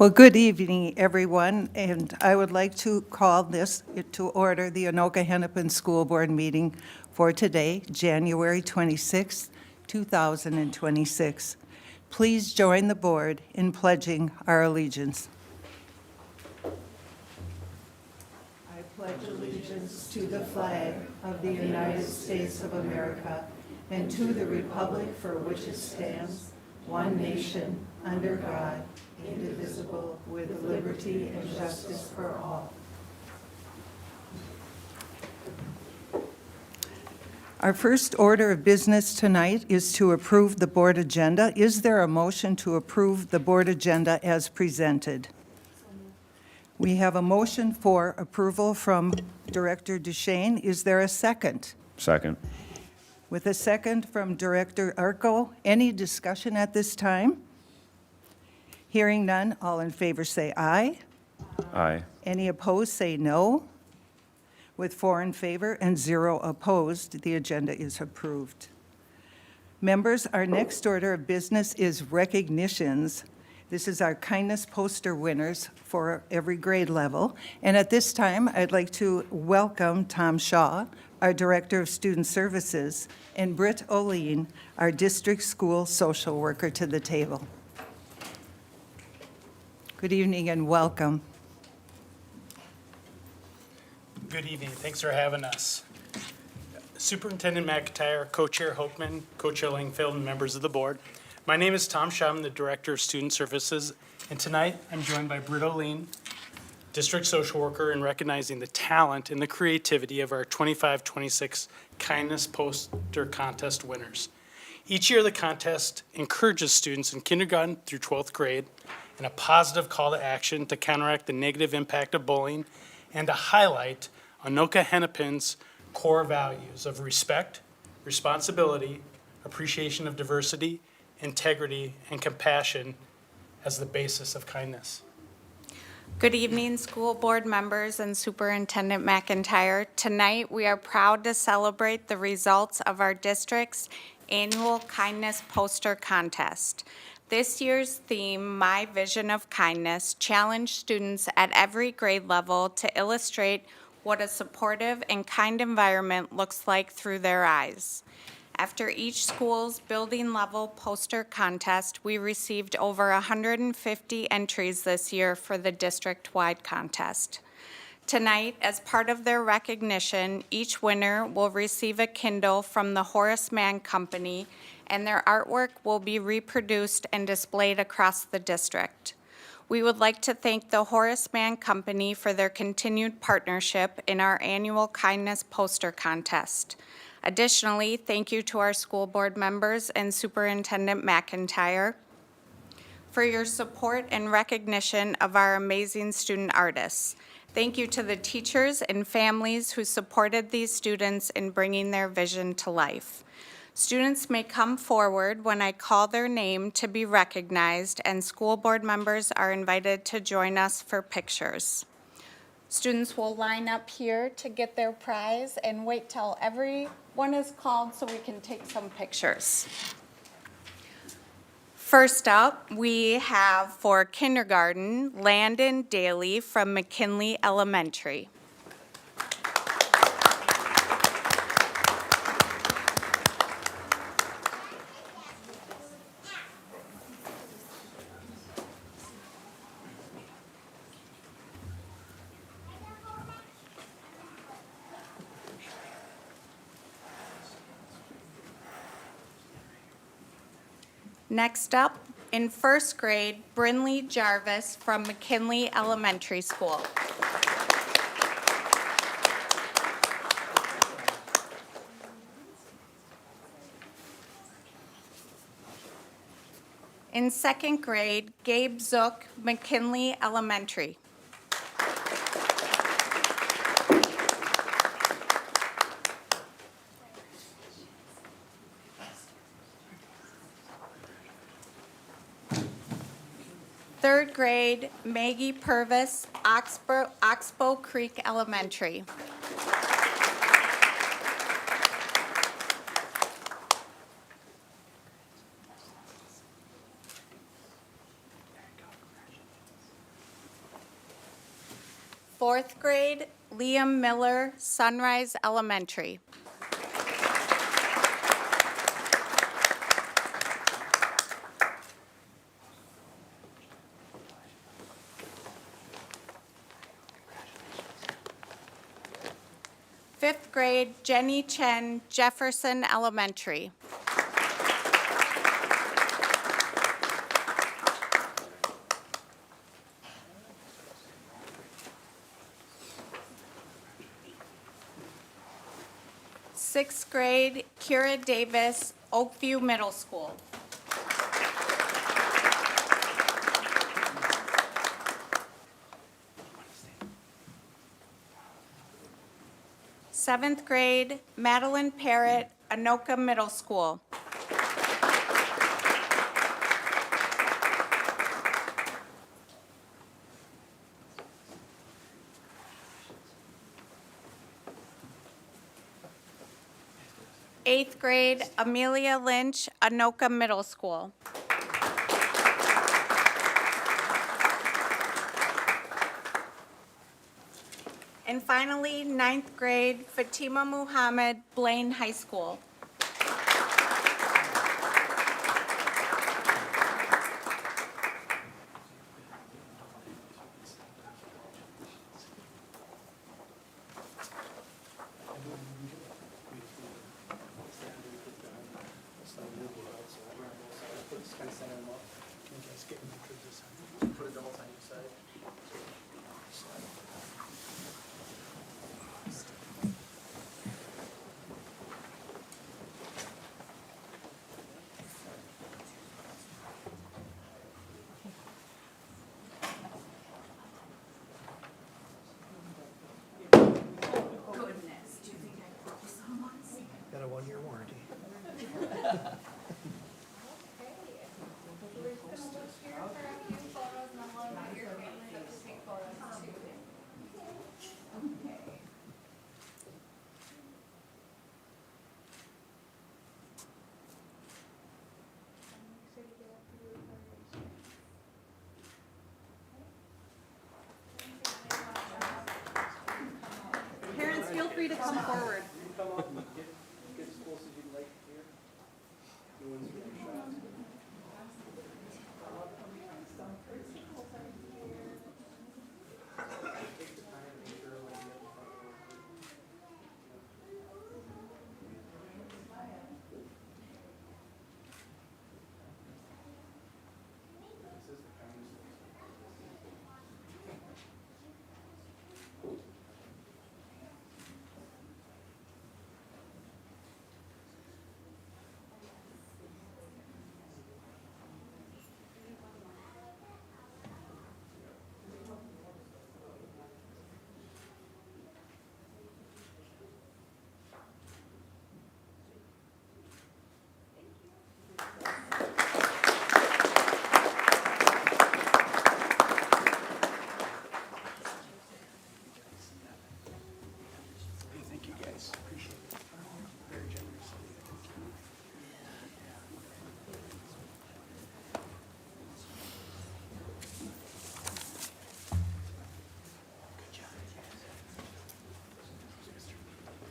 Well, good evening, everyone, and I would like to call this to order the Anoka-Hennepin School Board meeting for today, January 26, 2026. Please join the board in pledging our allegiance. I pledge allegiance to the flag of the United States of America and to the republic for which it stands, one nation, under God, indivisible, with liberty and justice for all. Our first order of business tonight is to approve the board agenda. Is there a motion to approve the board agenda as presented? We have a motion for approval from Director Duchesne. Is there a second? Second. With a second from Director Arco. Any discussion at this time? Hearing none, all in favor say aye. Aye. Any opposed say no. With 4 in favor and 0 opposed, the agenda is approved. Members, our next order of business is recognitions. This is our kindness poster winners for every grade level. And at this time, I'd like to welcome Tom Shaw, our Director of Student Services, and Britt Oline, our District School Social Worker, to the table. Good evening and welcome. Good evening. Thanks for having us. Superintendent McIntyre, Co-Chair Hoekman, Co-Chair Langfield, and members of the board. My name is Tom Shaw. I'm the Director of Student Services, and tonight I'm joined by Britt Oline, District Social Worker, in recognizing the talent and the creativity of our 25-26 Kindness Poster Contest winners. Each year, the contest encourages students in kindergarten through 12th grade in a positive call to action to counteract the negative impact of bullying and to highlight Anoka-Hennepin's core values of respect, responsibility, appreciation of diversity, integrity, and compassion as the basis of kindness. Good evening, school board members and Superintendent McIntyre. Tonight, we are proud to celebrate the results of our district's annual Kindness Poster Contest. This year's theme, My Vision of Kindness, challenged students at every grade level to illustrate what a supportive and kind environment looks like through their eyes. After each school's building level poster contest, we received over 150 entries this year for the district-wide contest. Tonight, as part of their recognition, each winner will receive a Kindle from the Horace Mann Company, and their artwork will be reproduced and displayed across the district. We would like to thank the Horace Mann Company for their continued partnership in our annual Kindness Poster Contest. Additionally, thank you to our school board members and Superintendent McIntyre for your support and recognition of our amazing student artists. Thank you to the teachers and families who supported these students in bringing their vision to life. Students may come forward when I call their name to be recognized, and school board members are invited to join us for pictures. Students will line up here to get their prize and wait till everyone is called so we can take some pictures. First up, we have for kindergarten, Landon Daly from McKinley Elementary. Next up, in first grade, Brinley Jarvis from McKinley Elementary School. In second grade, Gabe Zook, McKinley Elementary. Third grade, Maggie Purvis, Oxbow Creek Elementary. Fourth grade, Liam Miller, Sunrise Elementary. Fifth grade, Jenny Chen, Jefferson Elementary. Sixth grade, Kira Davis, Oakview Middle School. Seventh grade, Madeline Parrott, Anoka Middle School. Eighth grade, Amelia Lynch, Anoka Middle School. And finally, ninth grade, Fatima Muhammad, Blaine High School. Got a 1-year warranty. Parents, feel free to come forward. Come up and get as close as you'd like here. No one's getting shots. Thank you, guys. Appreciate it. Very generous.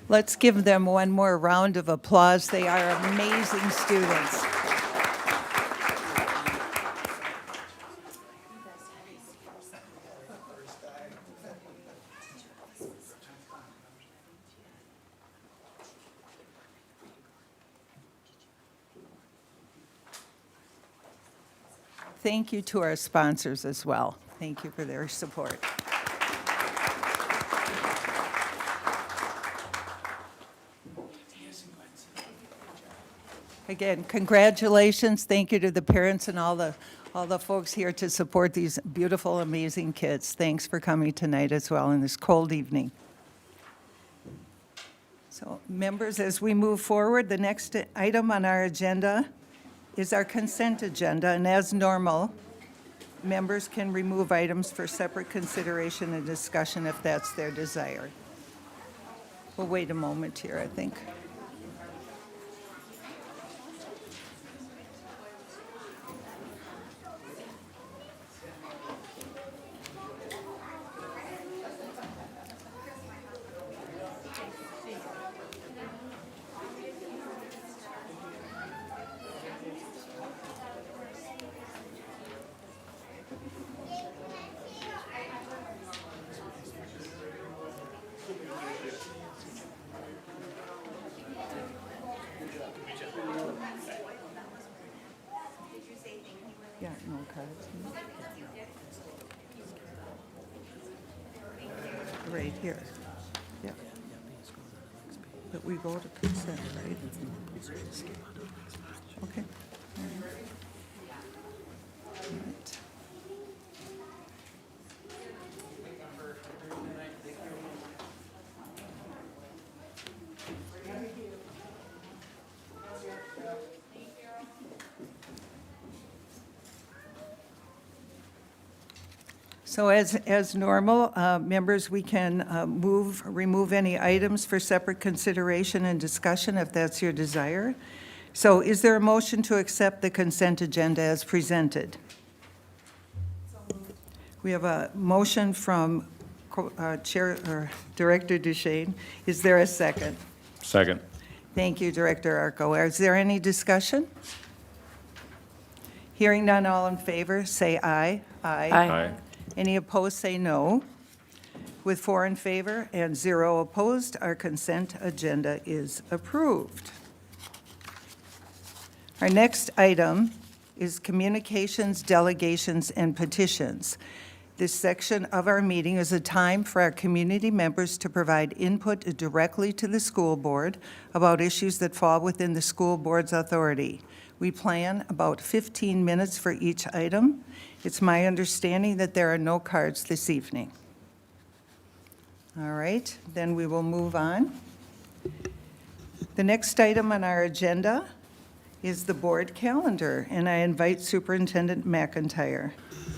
Let's give them one more round of applause. They are amazing students. Thank you to our sponsors as well. Thank you for their support. Again, congratulations. Thank you to the parents and all the folks here to support these beautiful, amazing kids. Thanks for coming tonight as well in this cold evening. So, members, as we move forward, the next item on our agenda is our consent agenda, and as normal, members can remove items for separate consideration and discussion if that's their desire. We'll wait a moment here, I think. Yeah, no cards. Right here. Yeah. But we go to consent, right? Okay. All right. So as normal, members, we can remove any items for separate consideration and discussion if that's your desire. So is there a motion to accept the consent agenda as presented? We have a motion from Director Duchesne. Is there a second? Second. Thank you, Director Arco. Is there any discussion? Hearing none, all in favor, say aye. Aye. Any opposed, say no. With 4 in favor and 0 opposed, our consent agenda is approved. Our next item is communications, delegations, and petitions. This section of our meeting is a time for our community members to provide input directly to the school board about issues that fall within the school board's authority. We plan about 15 minutes for each item. It's my understanding that there are no cards this evening. All right, then we will move on. The next item on our agenda is the board calendar, and I invite Superintendent McIntyre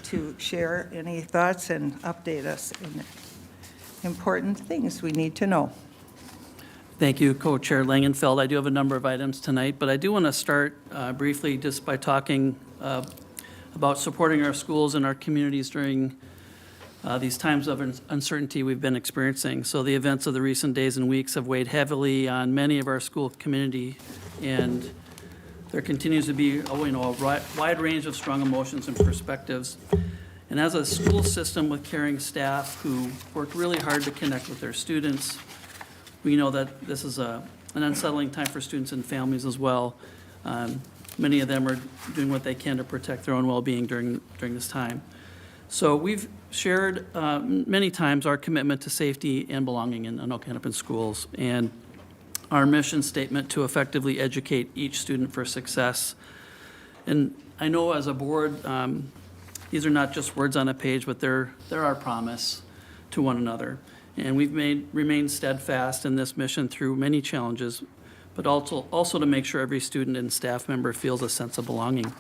to share any thoughts and update us in important things we need to know. Thank you, Co-Chair Langenfeld. I do have a number of items tonight, but I do want to start briefly just by talking about supporting our schools and our communities during these times of uncertainty we've been experiencing. So the events of the recent days and weeks have weighed heavily on many of our school community, and there continues to be a wide range of strong emotions and perspectives. And as a school system with caring staff who work really hard to connect with their students, we know that this is an unsettling time for students and families as well. Many of them are doing what they can to protect their own well-being during this time. So we've shared many times our commitment to safety and belonging in Anoka-Hennepin schools, and our mission statement to effectively educate each student for success. And I know as a board, these are not just words on a page, but they're our promise to one another. And we've remained steadfast in this mission through many challenges, but also to make sure every student and staff member feels a sense of belonging.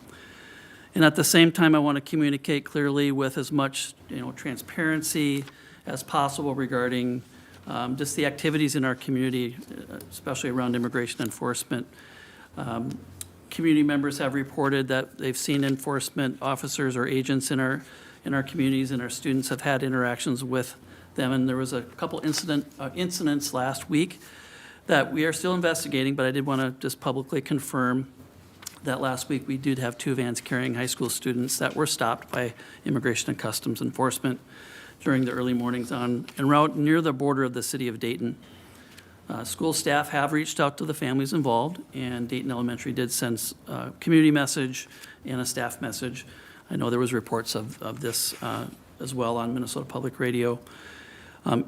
And at the same time, I want to communicate clearly with as much transparency as possible regarding just the activities in our community, especially around immigration enforcement. Community members have reported that they've seen enforcement officers or agents in our communities, and our students have had interactions with them. And there was a couple incidents last week that we are still investigating, but I did want to just publicly confirm that last week we did have 2 vans carrying high school students that were stopped by Immigration and Customs Enforcement during the early mornings en route near the border of the city of Dayton. School staff have reached out to the families involved, and Dayton Elementary did send a community message and a staff message. I know there was reports of this as well on Minnesota Public Radio.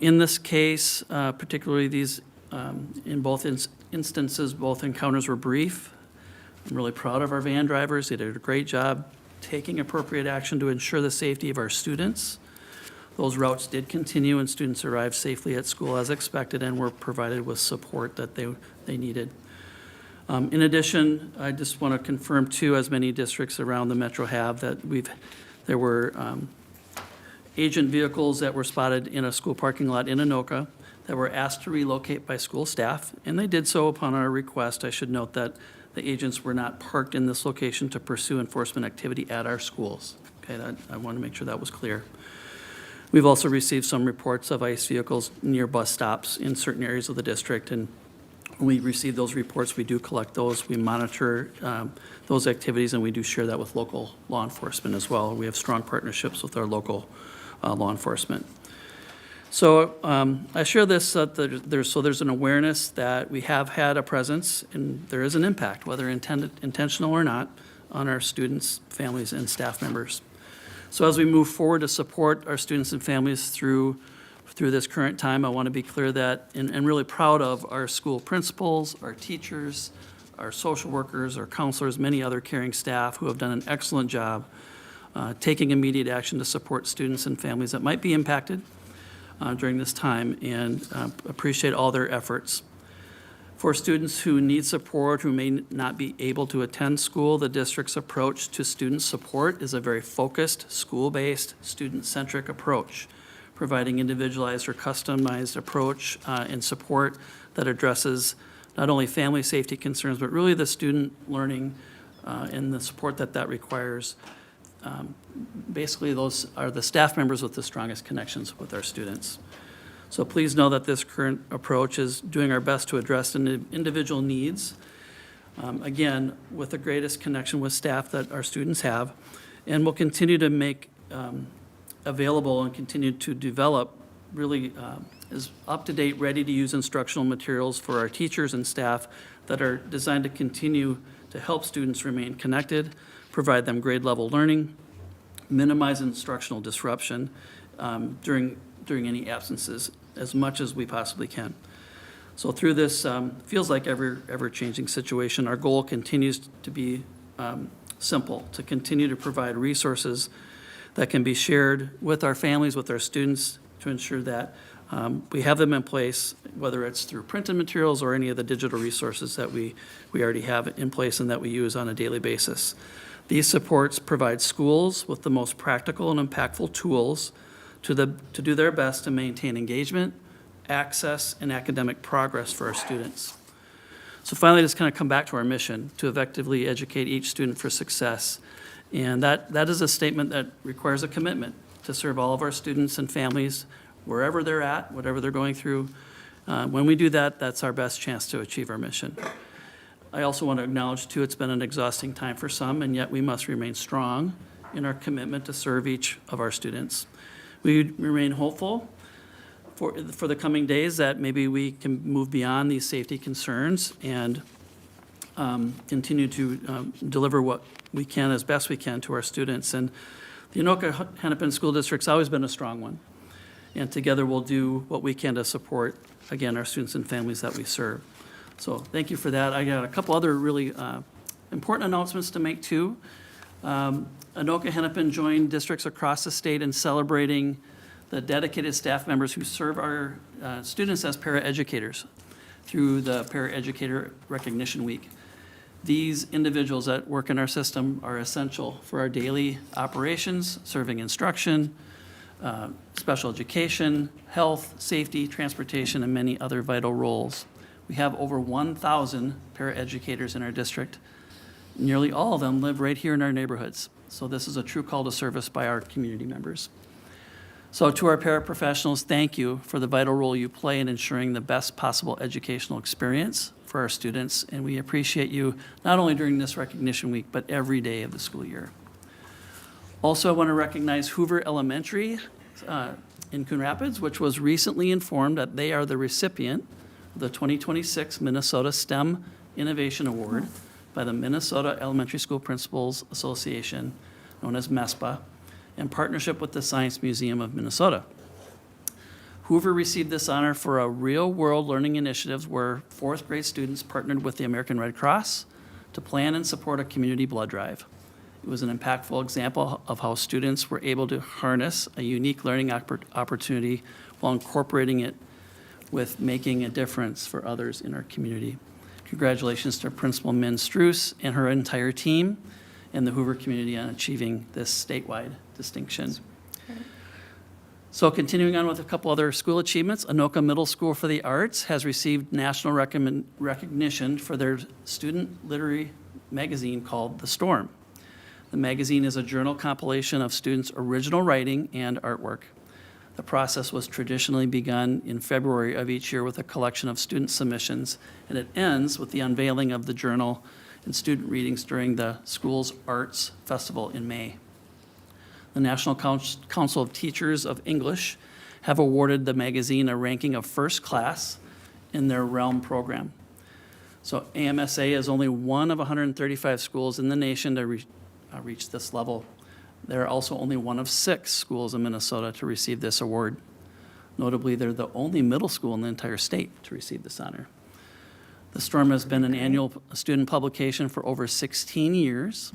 In this case, particularly these, in both instances, both encounters were brief. I'm really proud of our van drivers. They did a great job taking appropriate action to ensure the safety of our students. Those routes did continue, and students arrived safely at school as expected and were provided with support that they needed. In addition, I just want to confirm too, as many districts around the metro have, that there were agent vehicles that were spotted in a school parking lot in Anoka that were asked to relocate by school staff, and they did so upon our request. I should note that the agents were not parked in this location to pursue enforcement activity at our schools. Okay, I want to make sure that was clear. We've also received some reports of ICE vehicles near bus stops in certain areas of the district, and when we receive those reports, we do collect those. We monitor those activities, and we do share that with local law enforcement as well. We have strong partnerships with our local law enforcement. So I share this, there's an awareness that we have had a presence and there is an impact, whether intentional or not, on our students, families, and staff members. So as we move forward to support our students and families through this current time, I want to be clear that, and really proud of our school principals, our teachers, our social workers, our counselors, many other caring staff who have done an excellent job taking immediate action to support students and families that might be impacted during this time, and appreciate all their efforts. For students who need support, who may not be able to attend school, the district's approach to student support is a very focused, school-based, student-centric approach, providing individualized or customized approach and support that addresses not only family safety concerns, but really the student learning and the support that requires. Basically, those are the staff members with the strongest connections with our students. So please know that this current approach is doing our best to address individual needs, again, with the greatest connection with staff that our students have, and will continue to make available and continue to develop really is up-to-date, ready-to-use instructional materials for our teachers and staff that are designed to continue to help students remain connected, provide them grade-level learning, minimize instructional disruption during any absences as much as we possibly can. So through this feels like ever-changing situation, our goal continues to be simple, to continue to provide resources that can be shared with our families, with our students, to ensure that we have them in place, whether it's through printed materials or any of the digital resources that we already have in place and that we use on a daily basis. These supports provide schools with the most practical and impactful tools to do their best to maintain engagement, access, and academic progress for our students. So finally, just kind of come back to our mission to effectively educate each student for success. And that is a statement that requires a commitment to serve all of our students and families wherever they're at, whatever they're going through. When we do that, that's our best chance to achieve our mission. I also want to acknowledge, too, it's been an exhausting time for some, and yet we must remain strong in our commitment to serve each of our students. We remain hopeful for the coming days that maybe we can move beyond these safety concerns and continue to deliver what we can as best we can to our students. And the Anoka-Hennepin School District's always been a strong one. And together we'll do what we can to support, again, our students and families that we serve. So thank you for that. I got a couple other really important announcements to make too. Anoka-Hennepin joined districts across the state in celebrating the dedicated staff members who serve our students as paraeducators through the Paraeducator Recognition Week. These individuals that work in our system are essential for our daily operations, serving instruction, special education, health, safety, transportation, and many other vital roles. We have over 1,000 paraeducators in our district. Nearly all of them live right here in our neighborhoods. So this is a true call to service by our community members. So to our paraprofessionals, thank you for the vital role you play in ensuring the best possible educational experience for our students. And we appreciate you not only during this recognition week, but every day of the school year. Also, I want to recognize Hoover Elementary in Coon Rapids, which was recently informed that they are the recipient of the 2026 Minnesota STEM Innovation Award by the Minnesota Elementary School Principals Association, known as MESPA, in partnership with the Science Museum of Minnesota. Hoover received this honor for a real-world learning initiative where fourth grade students partnered with the American Red Cross to plan and support a community blood drive. It was an impactful example of how students were able to harness a unique learning opportunity while incorporating it with making a difference for others in our community. Congratulations to Principal Min Struess and her entire team and the Hoover community on achieving this statewide distinction. So continuing on with a couple other school achievements, Anoka Middle School for the Arts has received national recognition for their student literary magazine called The Storm. The magazine is a journal compilation of students' original writing and artwork. The process was traditionally begun in February of each year with a collection of student submissions, and it ends with the unveiling of the journal and student readings during the school's Arts Festival in May. The National Council of Teachers of English have awarded the magazine a ranking of first class in their realm program. So AMSA is only one of 135 schools in the nation to reach this level. They're also only one of 6 schools in Minnesota to receive this award. Notably, they're the only middle school in the entire state to receive this honor. The Storm has been an annual student publication for over 16 years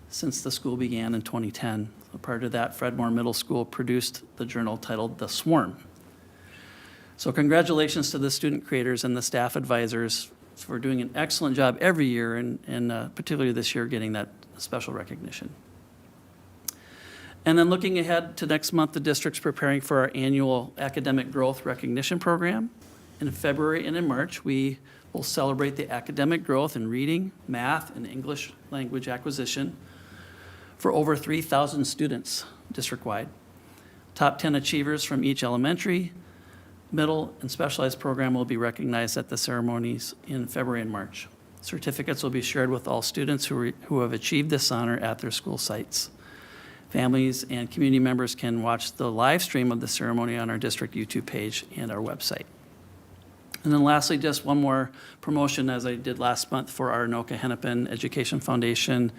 since the school began in 2010. So prior to that, Fred Moore Middle School produced the journal titled The Swarm. So congratulations to the student creators and the staff advisors for doing an excellent job every year, and particularly this year getting that special recognition. And then looking ahead to next month, the district's preparing for our annual Academic Growth Recognition Program. In February and in March, we will celebrate the academic growth in reading, math, and English language acquisition for over 3,000 students district-wide. Top 10 achievers from each elementary, middle, and specialized program will be recognized at the ceremonies in February and March. Certificates will be shared with all students who have achieved this honor at their school sites. Families and community members can watch the live stream of the ceremony on our district YouTube page and our website. And then lastly, just one more promotion, as I did last month for our Anoka-Hennepin Education Foundation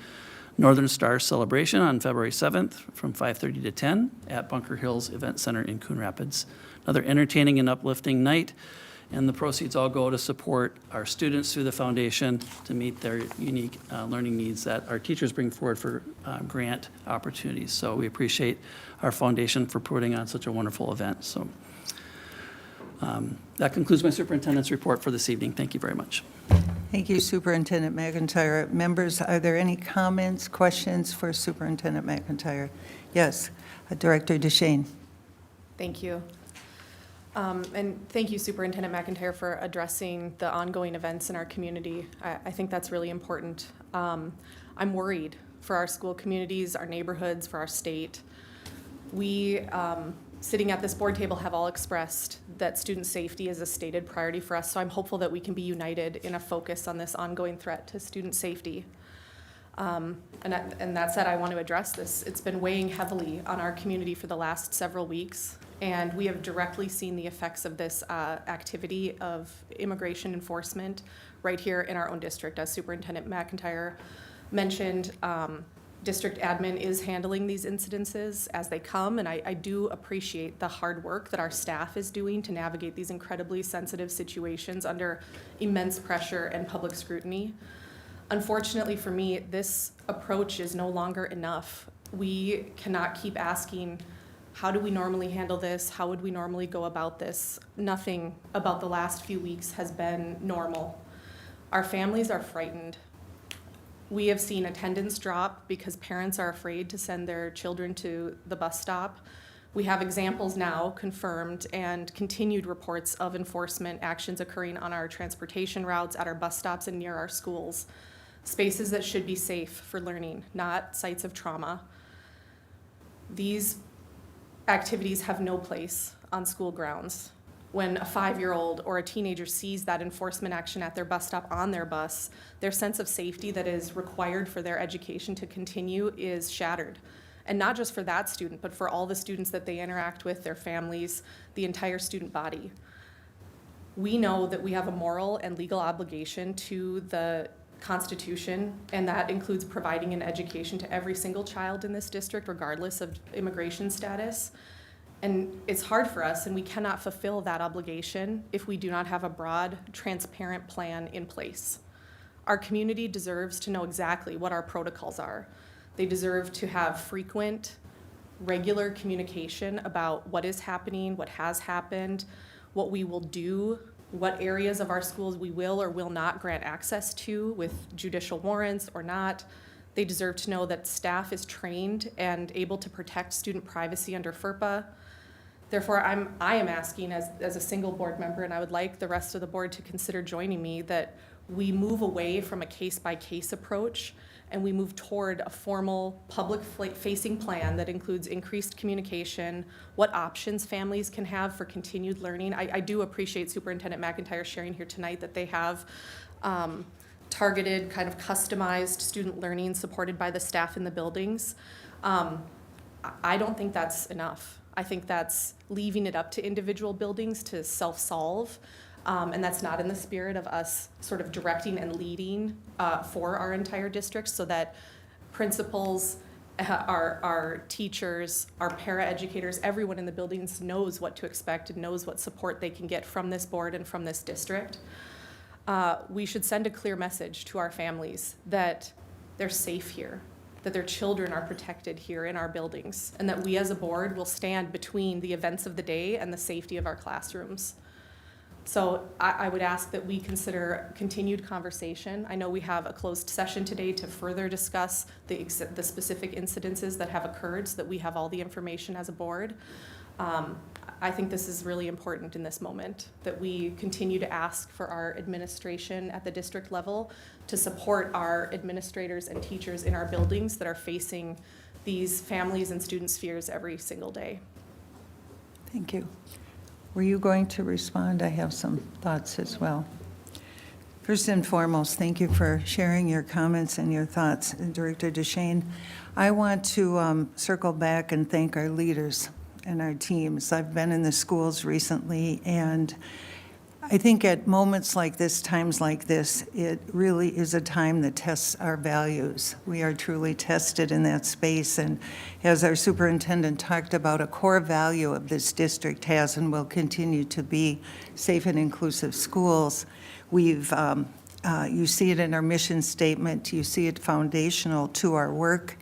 Northern Star Celebration on February 7th from 5:30 to 10 at Bunker Hills Event Center in Coon Rapids. Another entertaining and uplifting night, and the proceeds all go to support our students through the foundation to meet their unique learning needs that our teachers bring forward for grant opportunities. So we appreciate our foundation for putting on such a wonderful event. So that concludes my superintendent's report for this evening. Thank you very much. Thank you, Superintendent McIntyre. Members, are there any comments, questions for Superintendent McIntyre? Yes, Director DeShane. Thank you. And thank you, Superintendent McIntyre, for addressing the ongoing events in our community. I think that's really important. I'm worried for our school communities, our neighborhoods, for our state. We, sitting at this board table, have all expressed that student safety is a stated priority for us, so I'm hopeful that we can be united in a focus on this ongoing threat to student safety. And that said, I want to address this. It's been weighing heavily on our community for the last several weeks, and we have directly seen the effects of this activity of immigration enforcement right here in our own district. As Superintendent McIntyre mentioned, district admin is handling these incidences as they come, and I do appreciate the hard work that our staff is doing to navigate these incredibly sensitive situations under immense pressure and public scrutiny. Unfortunately for me, this approach is no longer enough. We cannot keep asking, how do we normally handle this? How would we normally go about this? Nothing about the last few weeks has been normal. Our families are frightened. We have seen attendance drop because parents are afraid to send their children to the bus stop. We have examples now confirmed and continued reports of enforcement actions occurring on our transportation routes, at our bus stops, and near our schools. Spaces that should be safe for learning, not sites of trauma. These activities have no place on school grounds. When a 5-year-old or a teenager sees that enforcement action at their bus stop on their bus, their sense of safety that is required for their education to continue is shattered. And not just for that student, but for all the students that they interact with, their families, the entire student body. We know that we have a moral and legal obligation to the Constitution, and that includes providing an education to every single child in this district, regardless of immigration status. And it's hard for us, and we cannot fulfill that obligation if we do not have a broad, transparent plan in place. Our community deserves to know exactly what our protocols are. They deserve to have frequent, regular communication about what is happening, what has happened, what we will do, what areas of our schools we will or will not grant access to with judicial warrants or not. They deserve to know that staff is trained and able to protect student privacy under FERPA. Therefore, I am asking as a single board member, and I would like the rest of the board to consider joining me, that we move away from a case-by-case approach and we move toward a formal public-facing plan that includes increased communication, what options families can have for continued learning. I do appreciate Superintendent McIntyre sharing here tonight that they have targeted, kind of customized student learning supported by the staff in the buildings. I don't think that's enough. I think that's leaving it up to individual buildings to self-solve. And that's not in the spirit of us sort of directing and leading for our entire district, so that principals, our teachers, our paraeducators, everyone in the buildings knows what to expect and knows what support they can get from this board and from this district. We should send a clear message to our families that they're safe here, that their children are protected here in our buildings, and that we as a board will stand between the events of the day and the safety of our classrooms. So I would ask that we consider continued conversation. I know we have a closed session today to further discuss the specific incidences that have occurred, so that we have all the information as a board. I think this is really important in this moment, that we continue to ask for our administration at the district level to support our administrators and teachers in our buildings that are facing these families and students' fears every single day. Thank you. Were you going to respond? I have some thoughts as well. First and foremost, thank you for sharing your comments and your thoughts, Director DeShane. I want to circle back and thank our leaders and our teams. I've been in the schools recently, and I think at moments like this, times like this, it really is a time that tests our values. We are truly tested in that space, and as our superintendent talked about, a core value of this district has and will continue to be safe and inclusive schools. We've, you see it in our mission statement, you see it foundational to our work,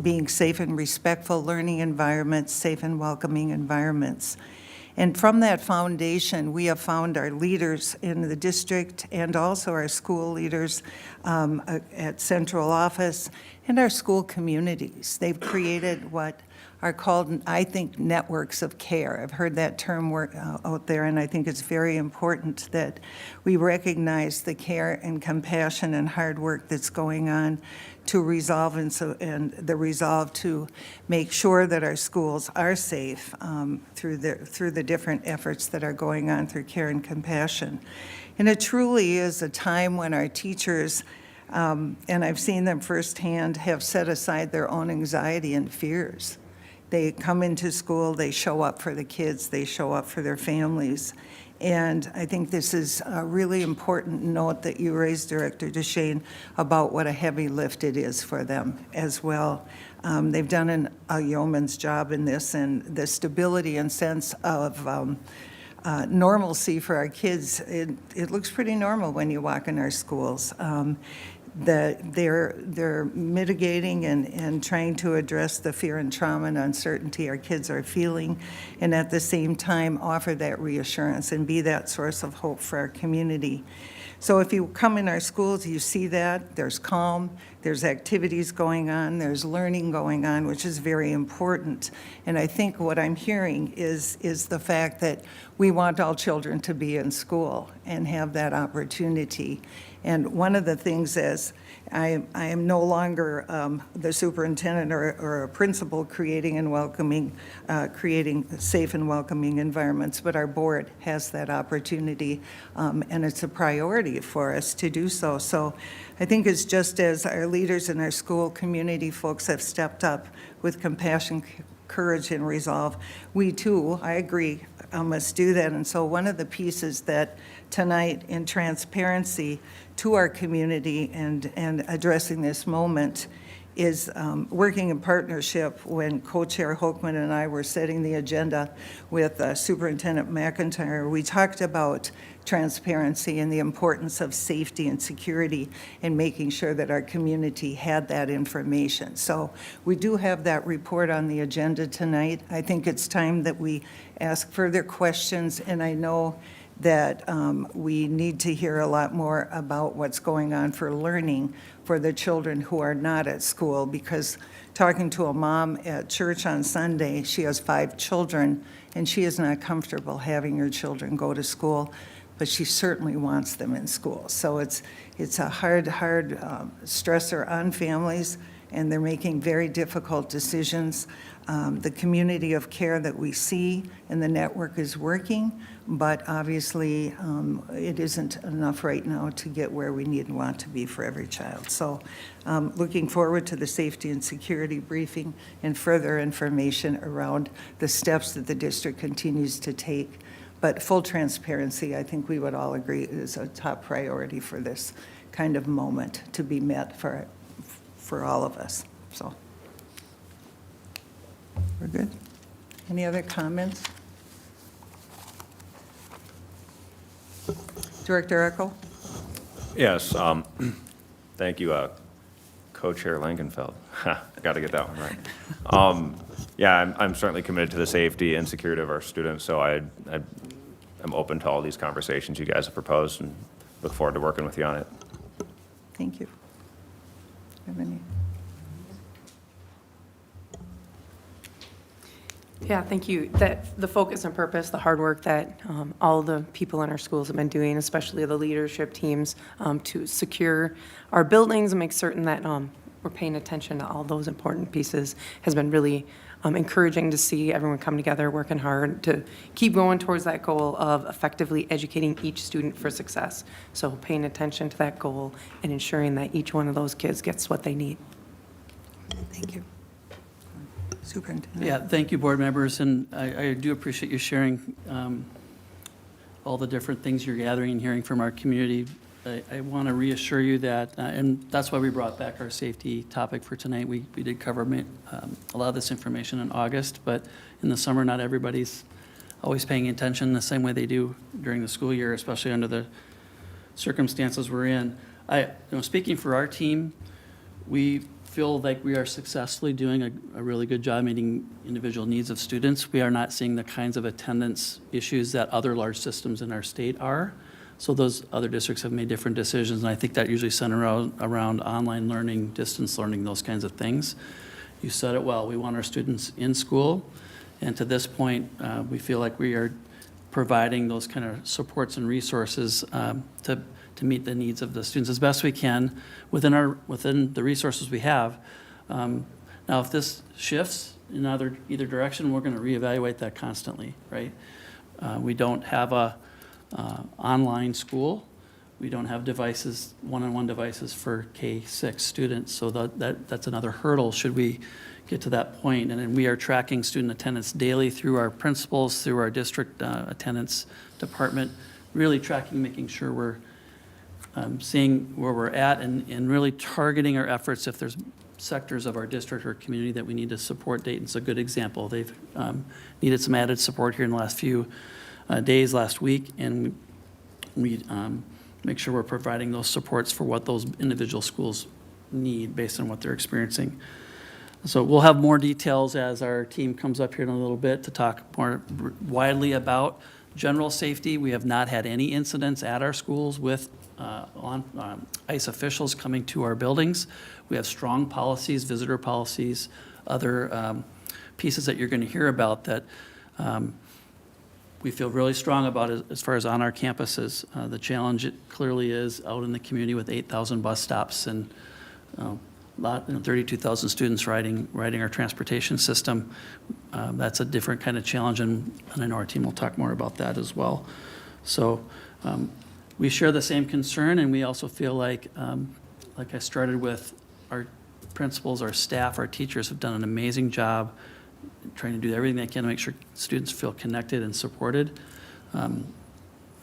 being safe and respectful learning environments, safe and welcoming environments. And from that foundation, we have found our leaders in the district and also our school leaders at central office and our school communities. They've created what are called, I think, networks of care. I've heard that term out there, and I think it's very important that we recognize the care and compassion and hard work that's going on to resolve and the resolve to make sure that our schools are safe through the different efforts that are going on through care and compassion. And it truly is a time when our teachers, and I've seen them firsthand, have set aside their own anxiety and fears. They come into school, they show up for the kids, they show up for their families. And I think this is a really important note that you raised, Director DeShane, about what a heavy lift it is for them as well. They've done a yeoman's job in this, and the stability and sense of normalcy for our kids, it looks pretty normal when you walk in our schools. That they're mitigating and trying to address the fear and trauma and uncertainty our kids are feeling, and at the same time offer that reassurance and be that source of hope for our community. So if you come in our schools, you see that there's calm, there's activities going on, there's learning going on, which is very important. And I think what I'm hearing is the fact that we want all children to be in school and have that opportunity. And one of the things is I am no longer the superintendent or a principal creating safe and welcoming environments, but our board has that opportunity, and it's a priority for us to do so. So I think it's just as our leaders and our school community folks have stepped up with compassion, courage, and resolve, we too, I agree, must do that. And so one of the pieces that tonight in transparency to our community and addressing this moment is working in partnership when Co-Chair Hochman and I were setting the agenda with Superintendent McIntyre. We talked about transparency and the importance of safety and security and making sure that our community had that information. So we do have that report on the agenda tonight. I think it's time that we ask further questions, and I know that we need to hear a lot more about what's going on for learning for the children who are not at school, because talking to a mom at church on Sunday, she has 5 children, and she is not comfortable having her children go to school, but she certainly wants them in school. So it's a hard stressor on families, and they're making very difficult decisions. The community of care that we see and the network is working, but obviously it isn't enough right now to get where we need and want to be for every child. So looking forward to the safety and security briefing and further information around the steps that the district continues to take But full transparency, I think we would all agree, is a top priority for this kind of moment to be met for all of us, so. We're good? Any other comments? Director Eckel? Yes, thank you, Co-Chair Langenfeld. I got to get that one right. Yeah, I'm certainly committed to the safety and security of our students, so I'm open to all these conversations you guys have proposed and look forward to working with you on it. Thank you. Have any? Yeah, thank you. The focus and purpose, the hard work that all the people in our schools have been doing, especially the leadership teams, to secure our buildings and make certain that we're paying attention to all those important pieces has been really encouraging to see everyone come together, working hard to keep going towards that goal of effectively educating each student for success. So paying attention to that goal and ensuring that each one of those kids gets what they need. Thank you. Superintendent? Yeah, thank you, board members, and I do appreciate you sharing all the different things you're gathering and hearing from our community. I want to reassure you that, and that's why we brought back our safety topic for tonight. We did cover a lot of this information in August, but in the summer, not everybody's always paying attention the same way they do during the school year, especially under the circumstances we're in. Speaking for our team, we feel like we are successfully doing a really good job meeting individual needs of students. We are not seeing the kinds of attendance issues that other large systems in our state are. So those other districts have made different decisions, and I think that usually center around online learning, distance learning, those kinds of things. You said it well. We want our students in school, and to this point, we feel like we are providing those kind of supports and resources to meet the needs of the students as best we can within the resources we have. Now, if this shifts in either direction, we're going to reevaluate that constantly, right? We don't have a online school. We don't have devices, one-on-one devices for K-6 students, so that's another hurdle should we get to that point. And then we are tracking student attendance daily through our principals, through our district attendance department, really tracking, making sure we're seeing where we're at and really targeting our efforts if there's sectors of our district or community that we need to support. Dayton's a good example. They've needed some added support here in the last few days, last week, and we make sure we're providing those supports for what those individual schools need based on what they're experiencing. So we'll have more details as our team comes up here in a little bit to talk more widely about general safety. We have not had any incidents at our schools with ICE officials coming to our buildings. We have strong policies, visitor policies, other pieces that you're going to hear about that we feel really strong about as far as on our campuses. The challenge it clearly is out in the community with 8,000 bus stops and 32,000 students riding our transportation system. That's a different kind of challenge, and I know our team will talk more about that as well. So we share the same concern, and we also feel like I started with, our principals, our staff, our teachers have done an amazing job trying to do everything they can to make sure students feel connected and supported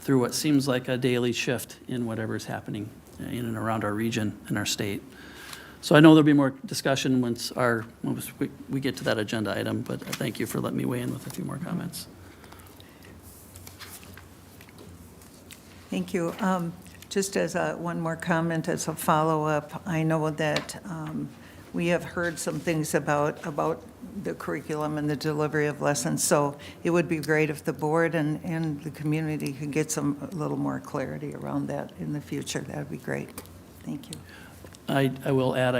through what seems like a daily shift in whatever is happening in and around our region and our state. So I know there'll be more discussion once we get to that agenda item, but thank you for letting me weigh in with a few more comments. Thank you. Just as one more comment as a follow-up, I know that we have heard some things about the curriculum and the delivery of lessons, so it would be great if the board and the community could get a little more clarity around that in the future. That would be great. Thank you. I will add,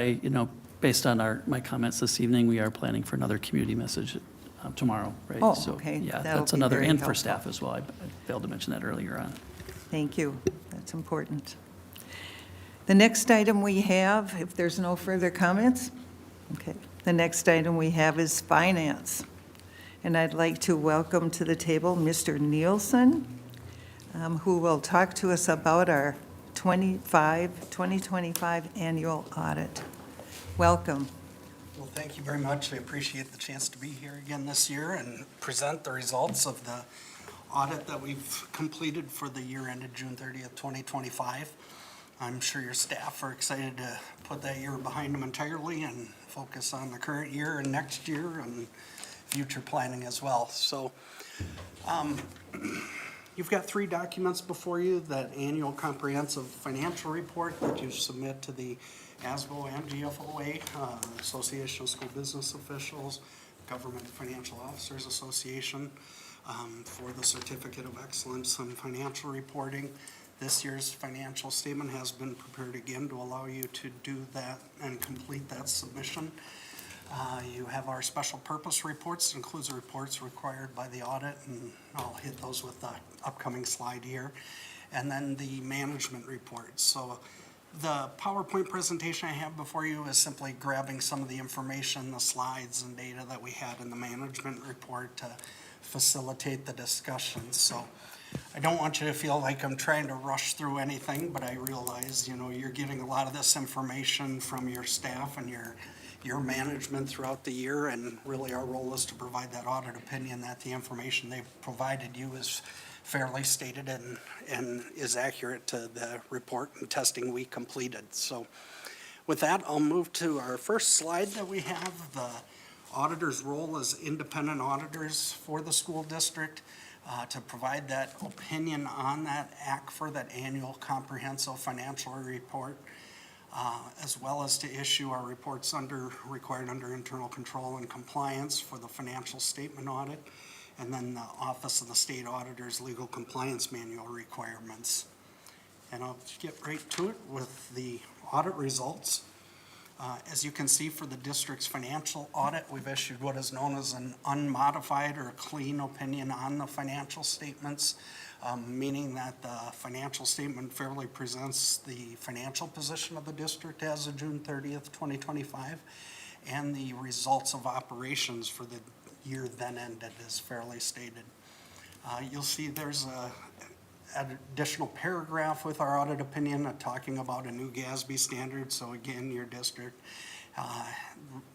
based on my comments this evening, we are planning for another community message tomorrow, right? Oh, So, okay. yeah, That'll that's be another, very and for helpful. staff as well. I failed to mention that earlier on. Thank you. That's important. The next item we have, if there's no further comments, okay. The next item we have is finance. And I'd like to welcome to the table Mr. Nielsen, who will talk to us about our 2025 annual audit. Welcome. Well, thank you very much. I appreciate the chance to be here again this year and present the results of the audit that we've completed for the year ended June 30th, 2025. I'm sure your staff are excited to put that year behind them entirely and focus on the current year and next year and future planning as well. So you've got 3 documents before you: that annual comprehensive financial report that you submit to the ASBO and GFOA, Association of School Business Officials, Government Financial Officers Association, for the Certificate of Excellence in Financial Reporting. This year's financial statement has been prepared again to allow you to do that and complete that submission. You have our special purpose reports. It includes the reports required by the audit, and I'll hit those with the upcoming slide here. And then the management reports. So the PowerPoint presentation I have before you is simply grabbing some of the information, the slides and data that we had in the management report to facilitate the discussion. So I don't want you to feel like I'm trying to rush through anything, but I realize, you're getting a lot of this information from your staff and your management throughout the year, and really our role is to provide that audit opinion that the information they've provided you is fairly stated and is accurate to the report and testing we completed. So with that, I'll move to our first slide that we have, the auditor's role as independent auditors for the school district, to provide that opinion on that ACFR, that annual comprehensive financial report, as well as to issue our reports required under internal control and compliance for the financial statement audit, and then the Office of the State Auditor's Legal Compliance Manual requirements. And I'll get right to it with the audit results. As you can see, for the district's financial audit, we've issued what is known as an unmodified or clean opinion on the financial statements, meaning that the financial statement fairly presents the financial position of the district as of June 30th, 2025, and the results of operations for the year then ended is fairly stated. You'll see there's an additional paragraph with our audit opinion talking about a new GASB standard. So again, your district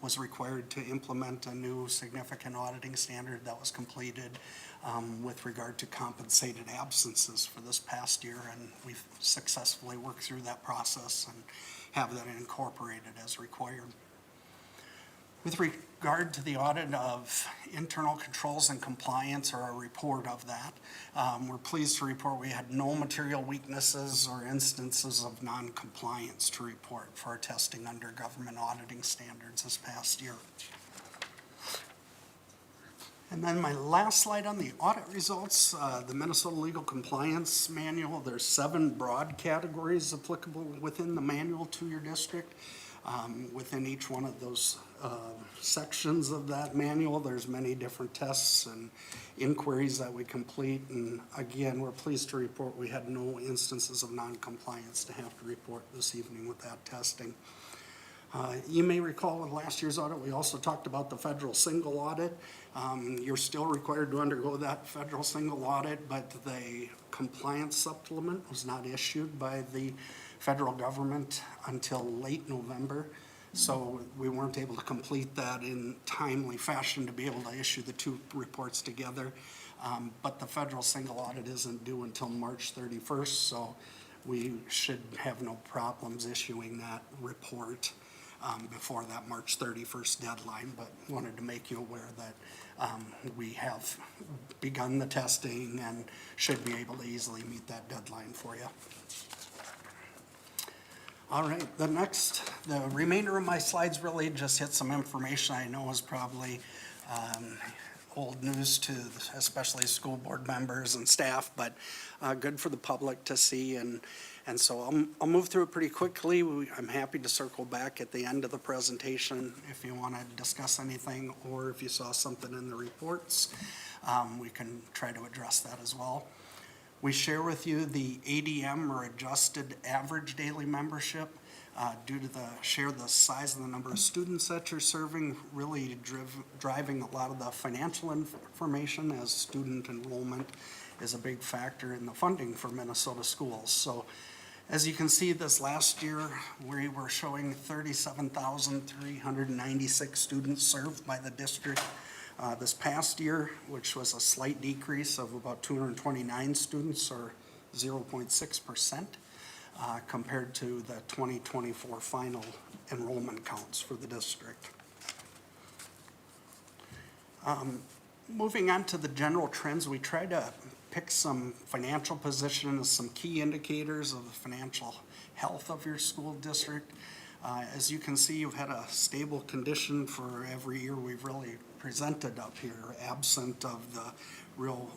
was required to implement a new significant auditing standard that was completed with regard to compensated absences for this past year, and we've successfully worked through that process and have that incorporated as required. With regard to the audit of internal controls and compliance, or a report of that, we're pleased to report we had no material weaknesses or instances of non-compliance to report for our testing under government auditing standards this past year. And then my last slide on the audit results, the Minnesota Legal Compliance Manual. There's 7 broad categories applicable within the manual to your district. Within each one of those sections of that manual, there's many different tests and inquiries that we complete. And again, we're pleased to report we had no instances of non-compliance to have to report this evening with that testing. You may recall with last year's audit, we also talked about the federal single audit. You're still required to undergo that federal single audit, but the compliance supplement was not issued by the federal government until late November. So we weren't able to complete that in timely fashion to be able to issue the 2 reports together. But the federal single audit isn't due until March 31st, so we should have no problems issuing that report before that March 31st deadline. But wanted to make you aware that we have begun the testing and should be able to easily meet that deadline for you. All right, the remainder of my slides really just hit some information I know is probably old news to especially school board members and staff, but good for the public to see. And so I'll move through it pretty quickly. I'm happy to circle back at the end of the presentation if you want to discuss anything, or if you saw something in the reports, we can try to address that as well. We share with you the ADM, or adjusted average daily membership, due to the size of the number of students that you're serving, really driving a lot of the financial information, as student enrollment is a big factor in the funding for Minnesota schools. So as you can see, this last year, we were showing 37,396 students served by the district This past year, which was a slight decrease of about 229 students or 0.6%, compared to the 2024 final enrollment counts for the district. Moving on to the general trends, we try to pick some financial positions, some key indicators of the financial health of your school district. As you can see, you've had a stable condition for every year we've really presented up here, absent of the real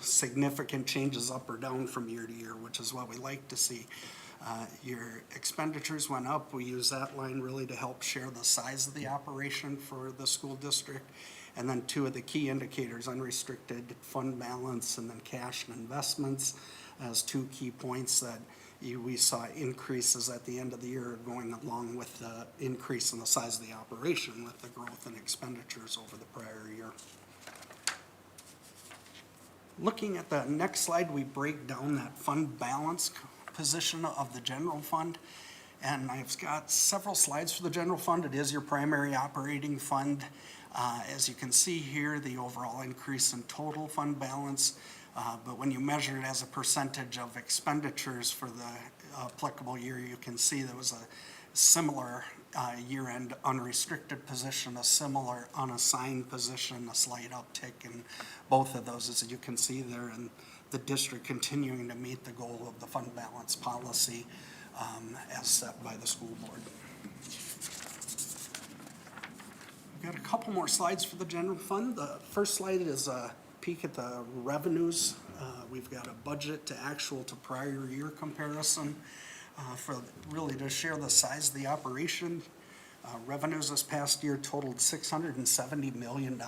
significant changes up or down from year to year, which is what we like to see. Your expenditures went up. We use that line really to help share the size of the operation for the school district. And then two of the key indicators, unrestricted fund balance and then cash and investments, as two key points that we saw increases at the end of the year going along with the increase in the size of the operation with the growth in expenditures over the prior year. Looking at the next slide, we break down that fund balance position of the general fund. And I've got several slides for the general fund. It is your primary operating fund. As you can see here, the overall increase in total fund balance, but when you measure it as a percentage of expenditures for the applicable year, you can see there was a similar year-end unrestricted position, a similar unassigned position, a slight uptick in both of those, as you can see there, and the district continuing to meet the goal of the fund balance policy as set by the school board. We've got a couple more slides for the general fund. The first slide is a peek at the revenues. We've got a budget to actual to prior year comparison for really to share the size of the operation. Revenues this past year totaled $670 million.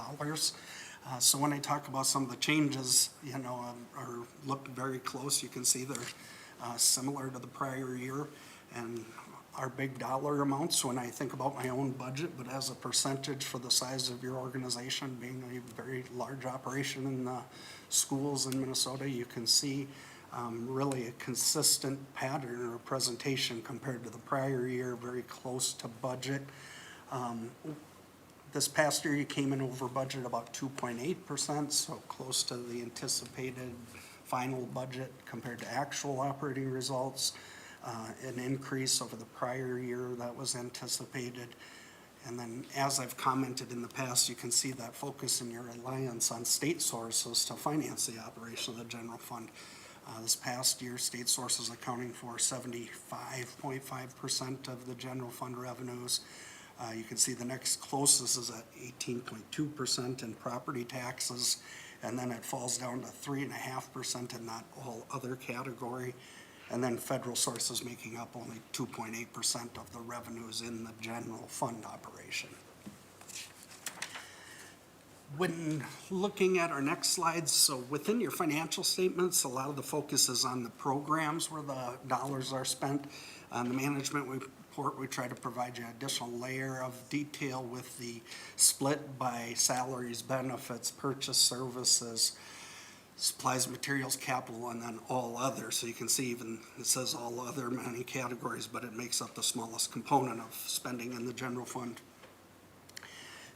So when I talk about some of the changes, are look very close, you can see they're similar to the prior year. And our big dollar amounts, when I think about my own budget, but as a percentage for the size of your organization, being a very large operation in the schools in Minnesota, you can see really a consistent pattern or presentation compared to the prior year, very close to budget. This past year, you came in over budget about 2.8%, so close to the anticipated final budget compared to actual operating results. An increase over the prior year that was anticipated. And then, as I've commented in the past, you can see that focus in your reliance on state sources to finance the operation of the general fund. This past year, state sources accounting for 75.5% of the general fund revenues. You can see the next closest is at 18.2% in property taxes, and then it falls down to 3.5% in that all other category. And then federal sources making up only 2.8% of the revenues in the general fund operation. When looking at our next slides, so within your financial statements, a lot of the focus is on the programs where the dollars are spent. On the management report, we try to provide you an additional layer of detail with the split by salaries, benefits, purchase services, supplies, materials, capital, and then all other. So you can see even it says all other many categories, but it makes up the smallest component of spending in the general fund.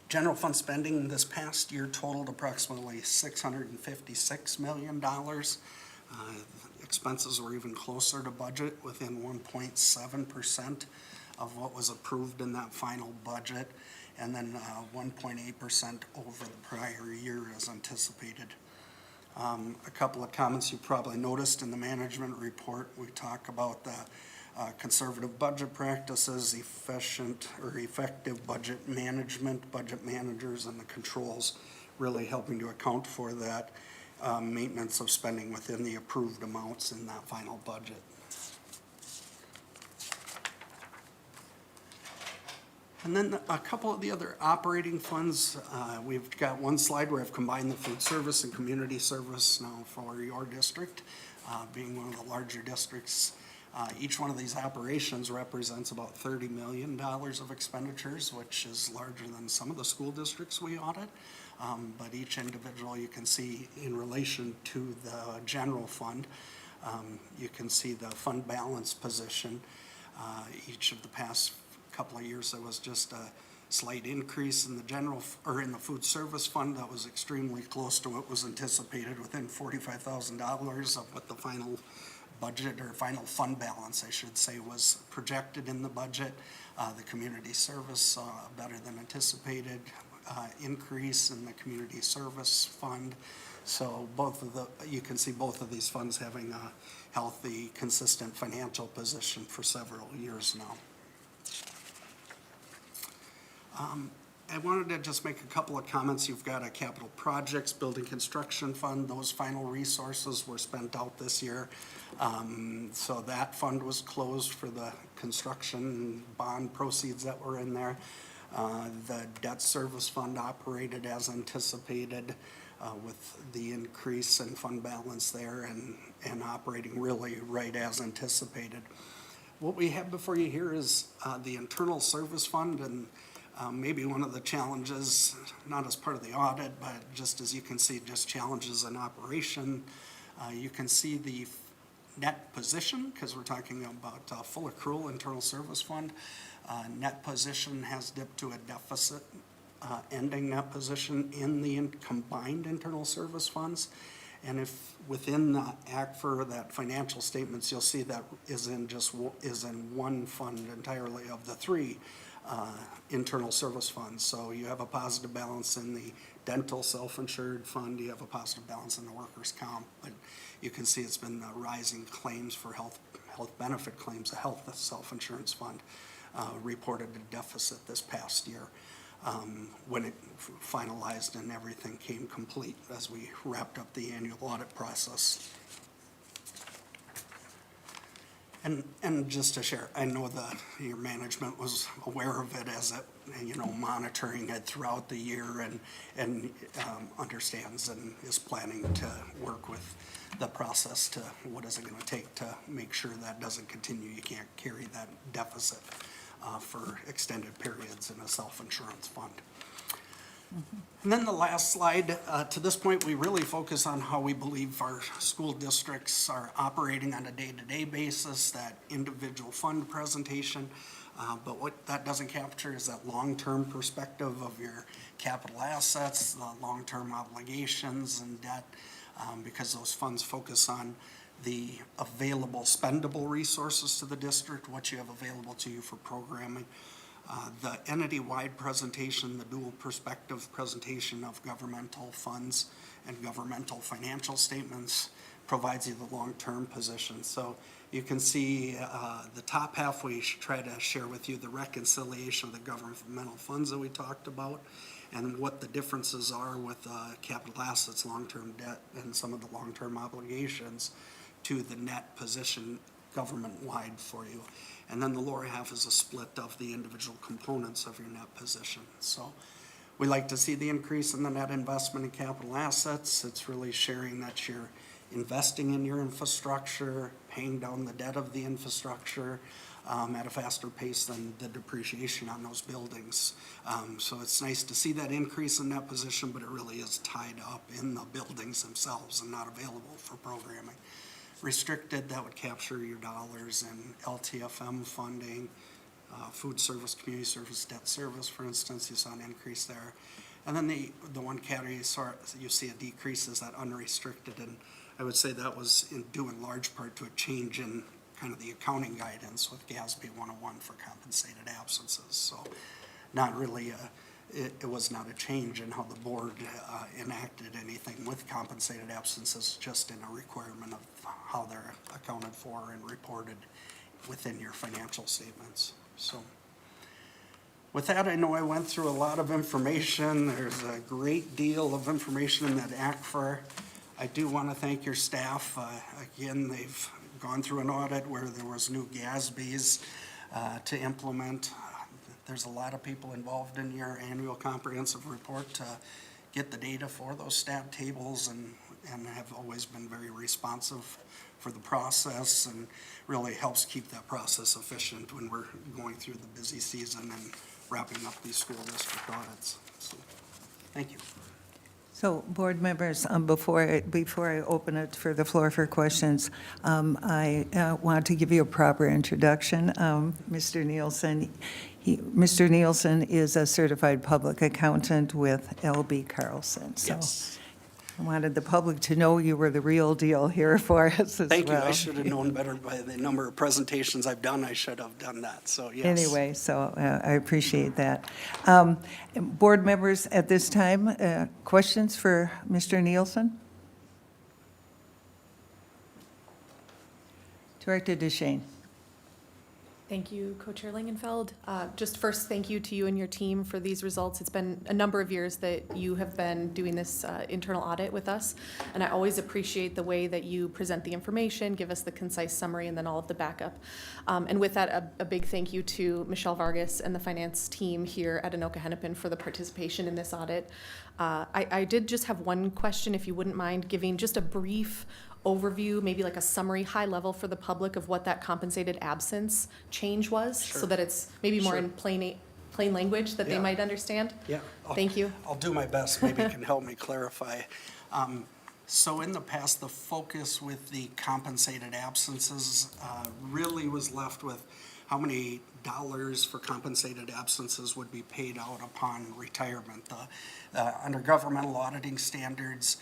General fund spending this past year totaled approximately $656 million. Expenses were even closer to budget, within 1.7% of what was approved in that final budget, and then 1.8% over the prior year as anticipated. A couple of comments you probably noticed in the management report. We talk about the conservative budget practices, efficient or effective budget management, budget managers, and the controls really helping to account for that maintenance of spending within the approved amounts in that final budget. And then a couple of the other operating funds, we've got one slide where I've combined the food service and community service now for your district, being one of the larger districts. Each one of these operations represents about $30 million of expenditures, which is larger than some of the school districts we audit. But each individual you can see in relation to the general fund, you can see the fund balance position. Each of the past couple of years, there was just a slight increase in the in the food service fund that was extremely close to what was anticipated, within $45,000 of what the final budget, or final fund balance, I should say, was projected in the budget. The community service saw a better than anticipated increase in the community service fund. So you can see both of these funds having a healthy, consistent financial position for several years now. I wanted to just make a couple of comments. You've got a capital projects, building construction fund. Those final resources were spent out this year. So that fund was closed for the construction bond proceeds that were in there. The debt service fund operated as anticipated with the increase in fund balance there, and operating really right as anticipated. What we have before you here is the internal service fund, and maybe one of the challenges, not as part of the audit, but just as you can see, just challenges in operation. You can see the net position, because we're talking about full accrual internal service fund. Net position has dipped to a deficit, ending net position in the combined internal service funds. And if within the ACFR, that financial statements, you'll see that is in one fund entirely of the three internal service funds. So you have a positive balance in the dental self-insured fund, you have a positive balance in the workers' comp, but you can see it's been rising claims for health benefit claims. The health self-insurance fund reported a deficit this past year when it finalized and everything came complete as we wrapped up the annual audit process. And just to share, I know that your management was aware of it as it, monitoring it throughout the year, and understands and is planning to work with the process to what is it going to take to make sure that doesn't continue. You can't carry that deficit for extended periods in a self-insurance fund. And then the last slide, to this point, we really focus on how we believe our school districts are operating on a day-to-day basis, that individual fund presentation. But what that doesn't capture is that long-term perspective of your capital assets, the long-term obligations and debt, because those funds focus on the available spendable resources to the district, what you have available to you for programming. The entity-wide presentation, the dual perspective presentation of governmental funds and governmental financial statements provides you the long-term position. So you can see the top half, we try to share with you the reconciliation of the governmental funds that we talked about and what the differences are with capital assets, long-term debt, and some of the long-term obligations to the net position government-wide for you. And then the lower half is a split of the individual components of your net position. So we like to see the increase in the net investment in capital assets. It's really sharing that you're investing in your infrastructure, paying down the debt of the infrastructure at a faster pace than the depreciation on those buildings. So it's nice to see that increase in net position, but it really is tied up in the buildings themselves and not available for programming. Restricted, that would capture your dollars in LTFM funding, food service, community service, debt service, for instance. You saw an increase there. And then the one category you see a decrease is that unrestricted, and I would say that was due in large part to a change in kind of the accounting guidance with GASB 101 for compensated absences. So not really it was not a change in how the board enacted anything with compensated absences, just in a requirement of how they're accounted for and reported within your financial statements. So with that, I know I went through a lot of information. There's a great deal of information in that ACFR. I do want to thank your staff. Again, they've gone through an audit where there was new GASBs to implement. There's a lot of people involved in your annual comprehensive report to get the data for those stat tables, and have always been very responsive for the process, and really helps keep that process efficient when we're going through the busy season and wrapping up these school district audits. So, thank you. So, board members, before I open it for the floor for questions, I want to give you a proper introduction. Mr. Nielsen, Mr. Nielsen is a certified public accountant with L.B. Carlson. So Yes. I wanted the public to know you were the real deal here for us as well. Thank you. I should have known better by the number of presentations I've done. I should have done that, so yes. Anyway, so I appreciate that. Board members, at this time, questions for Mr. Nielsen? Director DeShane. Thank you, Co-Chair Langenfeld. Just first, thank you to you and your team for these results. It's been a number of years that you have been doing this internal audit with us, and I always appreciate the way that you present the information, give us the concise summary, and then all of the backup. And with that, a big thank you to Michelle Vargas and the finance team here at Anoka-Hennepin for the participation in this audit. I did just have one question, if you wouldn't mind giving just a brief overview, maybe like a summary, high level for the public of what that compensated absence change was, so Sure. that it's maybe more Sure. in plain language that they Yeah. might understand? Yeah. Thank you. I'll do my best. Maybe you can help me clarify. So in the past, the focus with the compensated absences really was left with how many dollars for compensated absences would be paid out upon retirement. Under governmental auditing standards,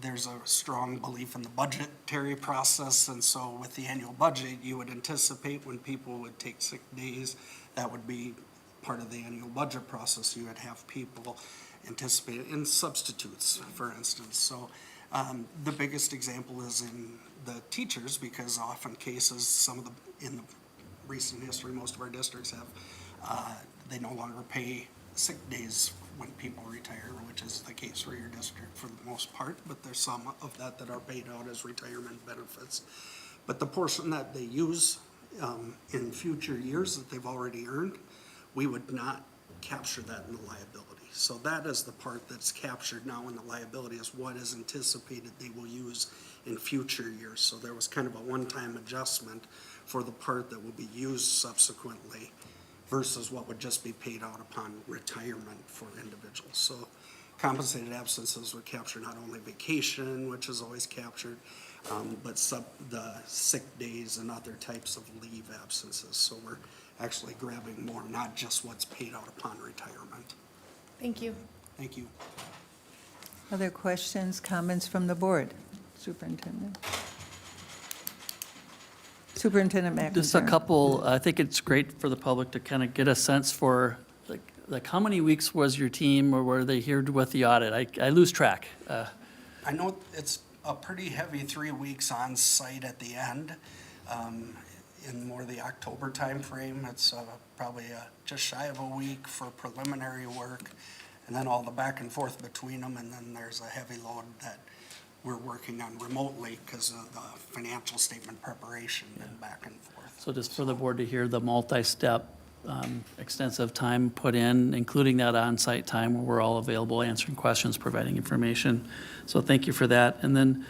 there's a strong belief in the budgetary process, and so with the annual budget, you would anticipate when people would take sick days, that would be part of the annual budget process. You would have people anticipate in substitutes, for instance. So the biggest example is in the teachers, because often cases, in the recent history, most of our districts have, they no longer pay sick days when people retire, which is the case for your district for the most part, but there's some of that are paid out as retirement benefits. But the portion that they use in future years that they've already earned, we would not capture that in the liability. So that is the part that's captured now in the liability, is what is anticipated they will use in future years. So there was kind of a one-time adjustment for the part that will be used subsequently versus what would just be paid out upon retirement for individuals. So compensated absences would capture not only vacation, which is always captured, but the sick days and other types of leave absences. So we're actually grabbing more, not just what's paid out upon retirement. Thank you. Thank you. Other questions, comments from the board? Superintendent? Superintendent McIntyre. Just a couple, I think it's great for the public to kind of get a sense for, like how many weeks was your team, or were they here with the audit? I lose track. I know it's a pretty heavy 3 weeks on site at the end. In more the October timeframe, it's probably just shy of a week for preliminary work, and then all the back and forth between them, and then there's a heavy load that we're working on remotely because of the financial statement preparation and back and forth. So just for the board to hear the multi-step, extensive time put in, including that on-site time where we're all available, answering questions, providing information. So thank you for that. And then,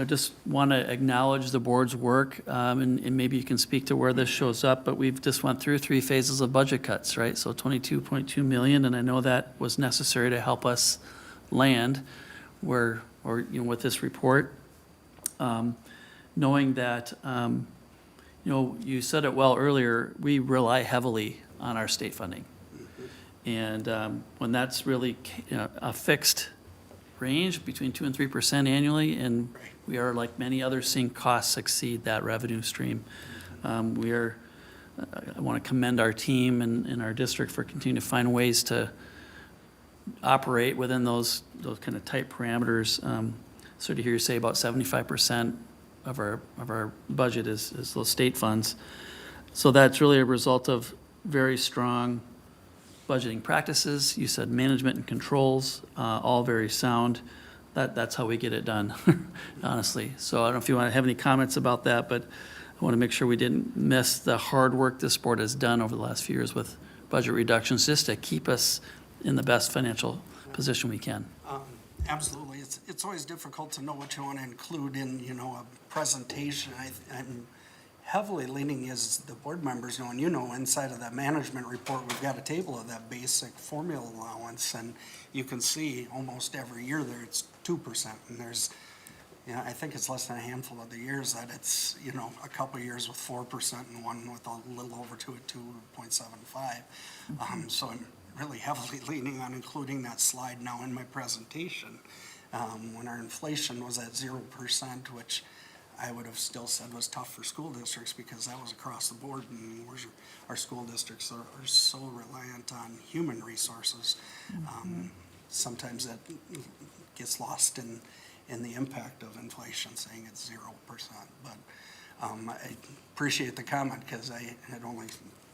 just want to acknowledge the board's work, and maybe you can speak to where this shows up, but we've just went through 3 phases of budget cuts, right? So 22.2 million, and I know that was necessary to help us land with this report, knowing that, you said it well earlier, we rely heavily on our state funding. And when that's really a fixed range between 2% and 3% annually, and we are, like many others, seeing costs exceed that revenue stream. I want to commend our team and our district for continuing to find ways to operate within those kind of tight parameters. So to hear you say about 75% of our budget is those state funds. So that's really a result of very strong budgeting practices. You said management and controls, all very sound. That's how we get it done, honestly. So I don't know if you want to have any comments about that, but I want to make sure we didn't miss the hard work this board has done over the last few years with budget reductions, just to keep us in the best financial position we can. Absolutely. It's always difficult to know what you want to include in, a presentation. I'm heavily leaning, as the board members know, and you know, inside of that management report, we've got a table of that basic formula allowance, and you can see almost every year there, it's 2%, and there's, you know, I think it's less than a handful of the years that it's, you know, a couple of years with 4% and one with a little over two at 2.75. So I'm really heavily leaning on including that slide now in my presentation. When our inflation was at 0%, which I would have still said was tough for school districts because that was across the board, and our school districts are so reliant on human resources. Sometimes that gets lost in the impact of inflation, saying it's 0%. But I appreciate the comment because it only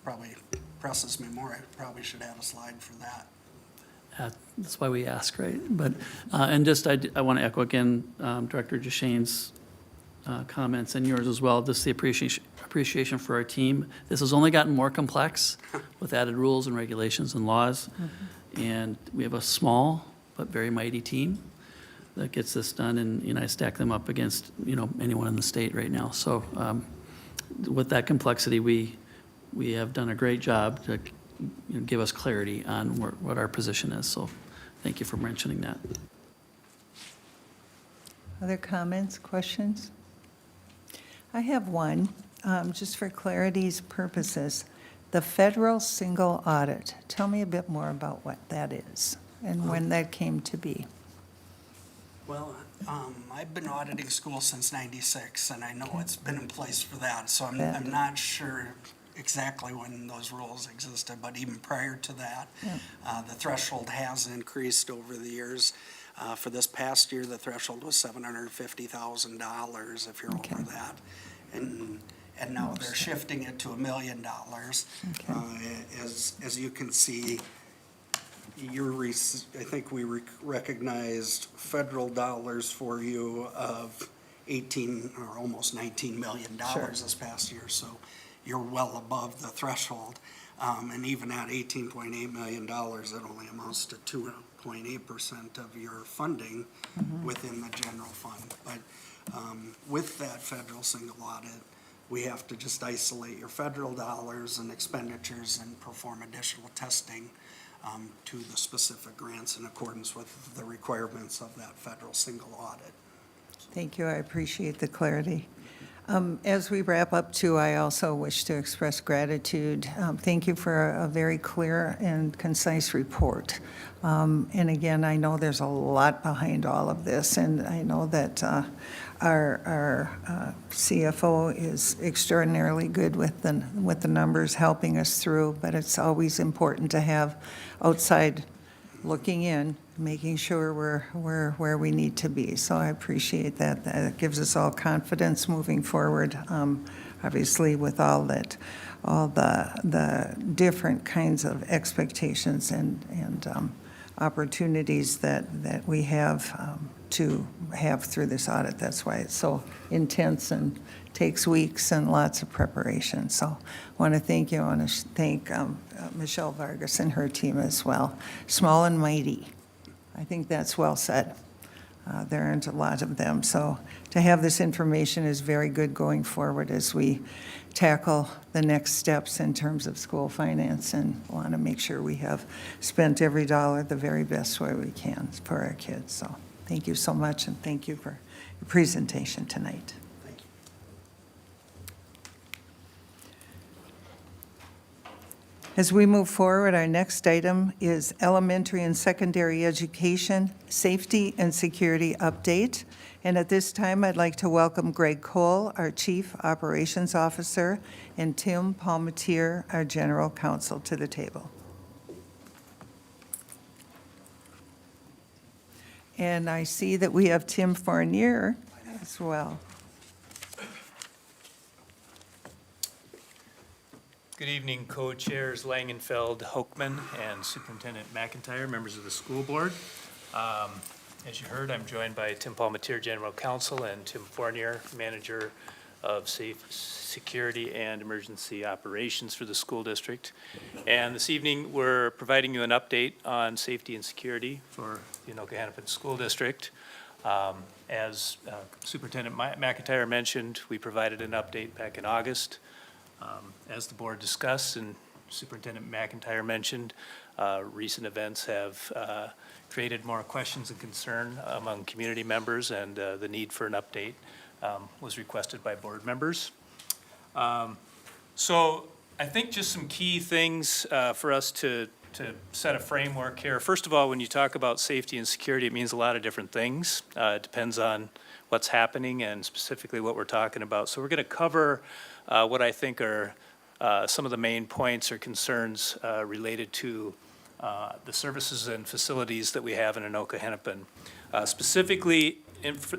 probably presses me more. I probably should have a slide for that. That's why we ask, right? But, and just, I want to echo again, Director Deschain's comments and yours as well, just the appreciation for our team. This has only gotten more complex with added rules and regulations and laws. And we have a small but very mighty team that gets this done, and, you know, I stack them up against, you know, anyone in the state right now. So with that complexity, we have done a great job to, you know, give us clarity on what our position is. So thank you for mentioning that. Other comments, questions? I have one, just for clarity's purposes. The federal single audit, tell me a bit more about what that is and when that came to be. Well, I've been auditing schools since '96, and I know it's been in place for that, so I'm not sure exactly when those rules existed, but even prior to that, the threshold has increased over the years. For this past year, the threshold was $750,000 if you're over that. And now they're shifting it to $1 million. As you can see, I think we recognized federal dollars for you of 18 or almost $19 million this past year. So you're well above the threshold. And even at $18.8 million, it only amounts to 2.8% of your funding within the general fund. But with that federal single audit, we have to just isolate your federal dollars and expenditures and perform additional testing to the specific grants in accordance with the requirements of that federal single audit. Thank you, I appreciate the clarity. As we wrap up too, I also wish to express gratitude. Thank you for a very clear and concise report. And again, I know there's a lot behind all of this, and I know that our CFO is extraordinarily good with the numbers, helping us through, but it's always important to have outside looking in, making sure we're where we need to be. So I appreciate that. That gives us all confidence moving forward. Obviously, with all the different kinds of expectations and opportunities that we have to have through this audit. That's why it's so intense and takes weeks and lots of preparation. So I want to thank you. I want to thank Michelle Vargas and her team as well. Small and mighty. I think that's well said. There aren't a lot of them. So to have this information is very good going forward as we tackle the next steps in terms of school finance, and want to make sure we have spent every dollar the very best way we can for our kids. So thank you so much, and thank you for your presentation tonight. Thank you. As we move forward, our next item is elementary and secondary education, safety and security update. And at this time, I'd like to welcome Greg Cole, our Chief Operations Officer, and Tim Palmatier, our General Counsel, to the table. And I see that we have Tim Fournier as well. Good evening, co-chairs Langenfeld, Hoekman, and Superintendent McIntyre, members of the school board. As you heard, I'm joined by Tim Palmatier, General Counsel, and Tim Fournier, Manager of Safe Security and Emergency Operations for the school district. And this evening, we're providing you an update on safety and security for the Anoka-Hennepin School District. As Superintendent McIntyre mentioned, we provided an update back in August. As the board discussed and Superintendent McIntyre mentioned, recent events have created more questions and concern among community members, and the need for an update was requested by board members. So I think just some key things for us to set a framework here. First of all, when you talk about safety and security, it means a lot of different things. It depends on what's happening and specifically what we're talking about. So we're going to cover what I think are some of the main points or concerns related to the services and facilities that we have in Anoka-Hennepin. Specifically,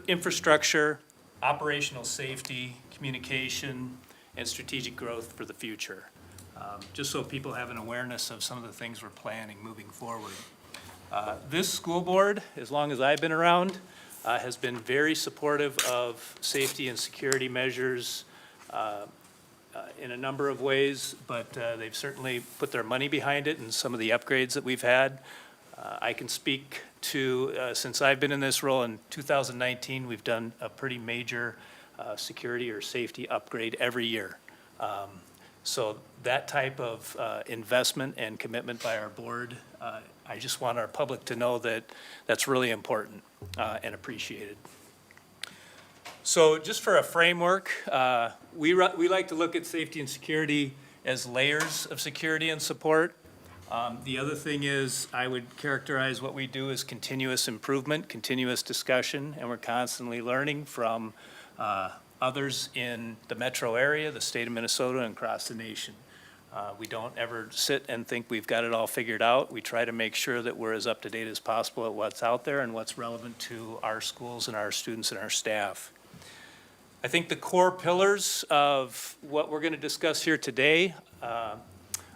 infrastructure, operational safety, communication, and strategic growth for the future. Just so people have an awareness of some of the things we're planning moving forward. This school board, as long as I've been around, has been very supportive of safety and security measures in a number of ways, but they've certainly put their money behind it in some of the upgrades that we've had. I can speak to, since I've been in this role in 2019, we've done a pretty major security or safety upgrade every year. So that type of investment and commitment by our board, I just want our public to know that that's really important and appreciated. So just for a framework, we like to look at safety and security as layers of security and support. The other thing is I would characterize what we do as continuous improvement, continuous discussion, and we're constantly learning from others in the metro area, the state of Minnesota, and across the nation. We don't ever sit and think we've got it all figured out. We try to make sure that we're as up to date as possible at what's out there and what's relevant to our schools and our students and our staff. I think the core pillars of what we're going to discuss here today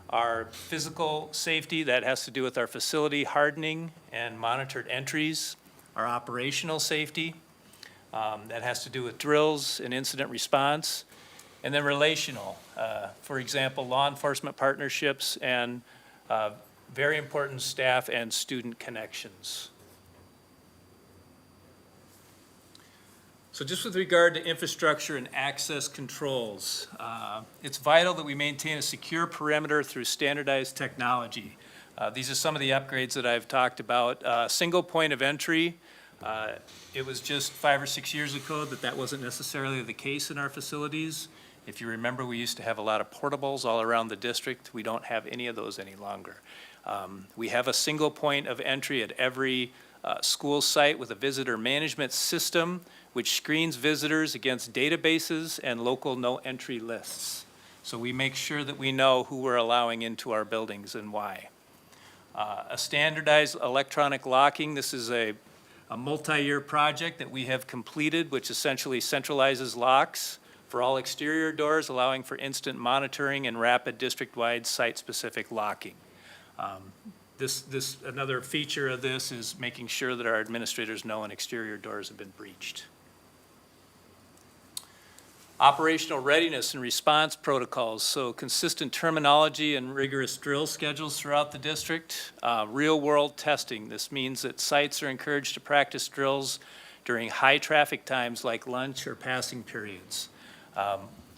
are physical safety, that has to do with our facility hardening and monitored entries, our operational safety, that has to do with drills and incident response, and then relational, for example, law enforcement partnerships and very important staff and student connections. So just with regard to infrastructure and access controls, it's vital that we maintain a secure perimeter through standardized technology. These are some of the upgrades that I've talked about. Single point of entry. It was just 5 or 6 years ago that wasn't necessarily the case in our facilities. If you remember, we used to have a lot of portables all around the district. We don't have any of those any longer. We have a single point of entry at every school site with a visitor management system which screens visitors against databases and local no-entry lists. So we make sure that we know who we're allowing into our buildings and why. A standardized electronic locking. This is a multi-year project that we have completed, which essentially centralizes locks for all exterior doors, allowing for instant monitoring and rapid district-wide site-specific locking. Another feature of this is making sure that our administrators know when exterior doors have been breached. Operational readiness and response protocols, so consistent terminology and rigorous drill schedules throughout the district. Real-world testing, this means that sites are encouraged to practice drills during high traffic times like lunch or passing periods.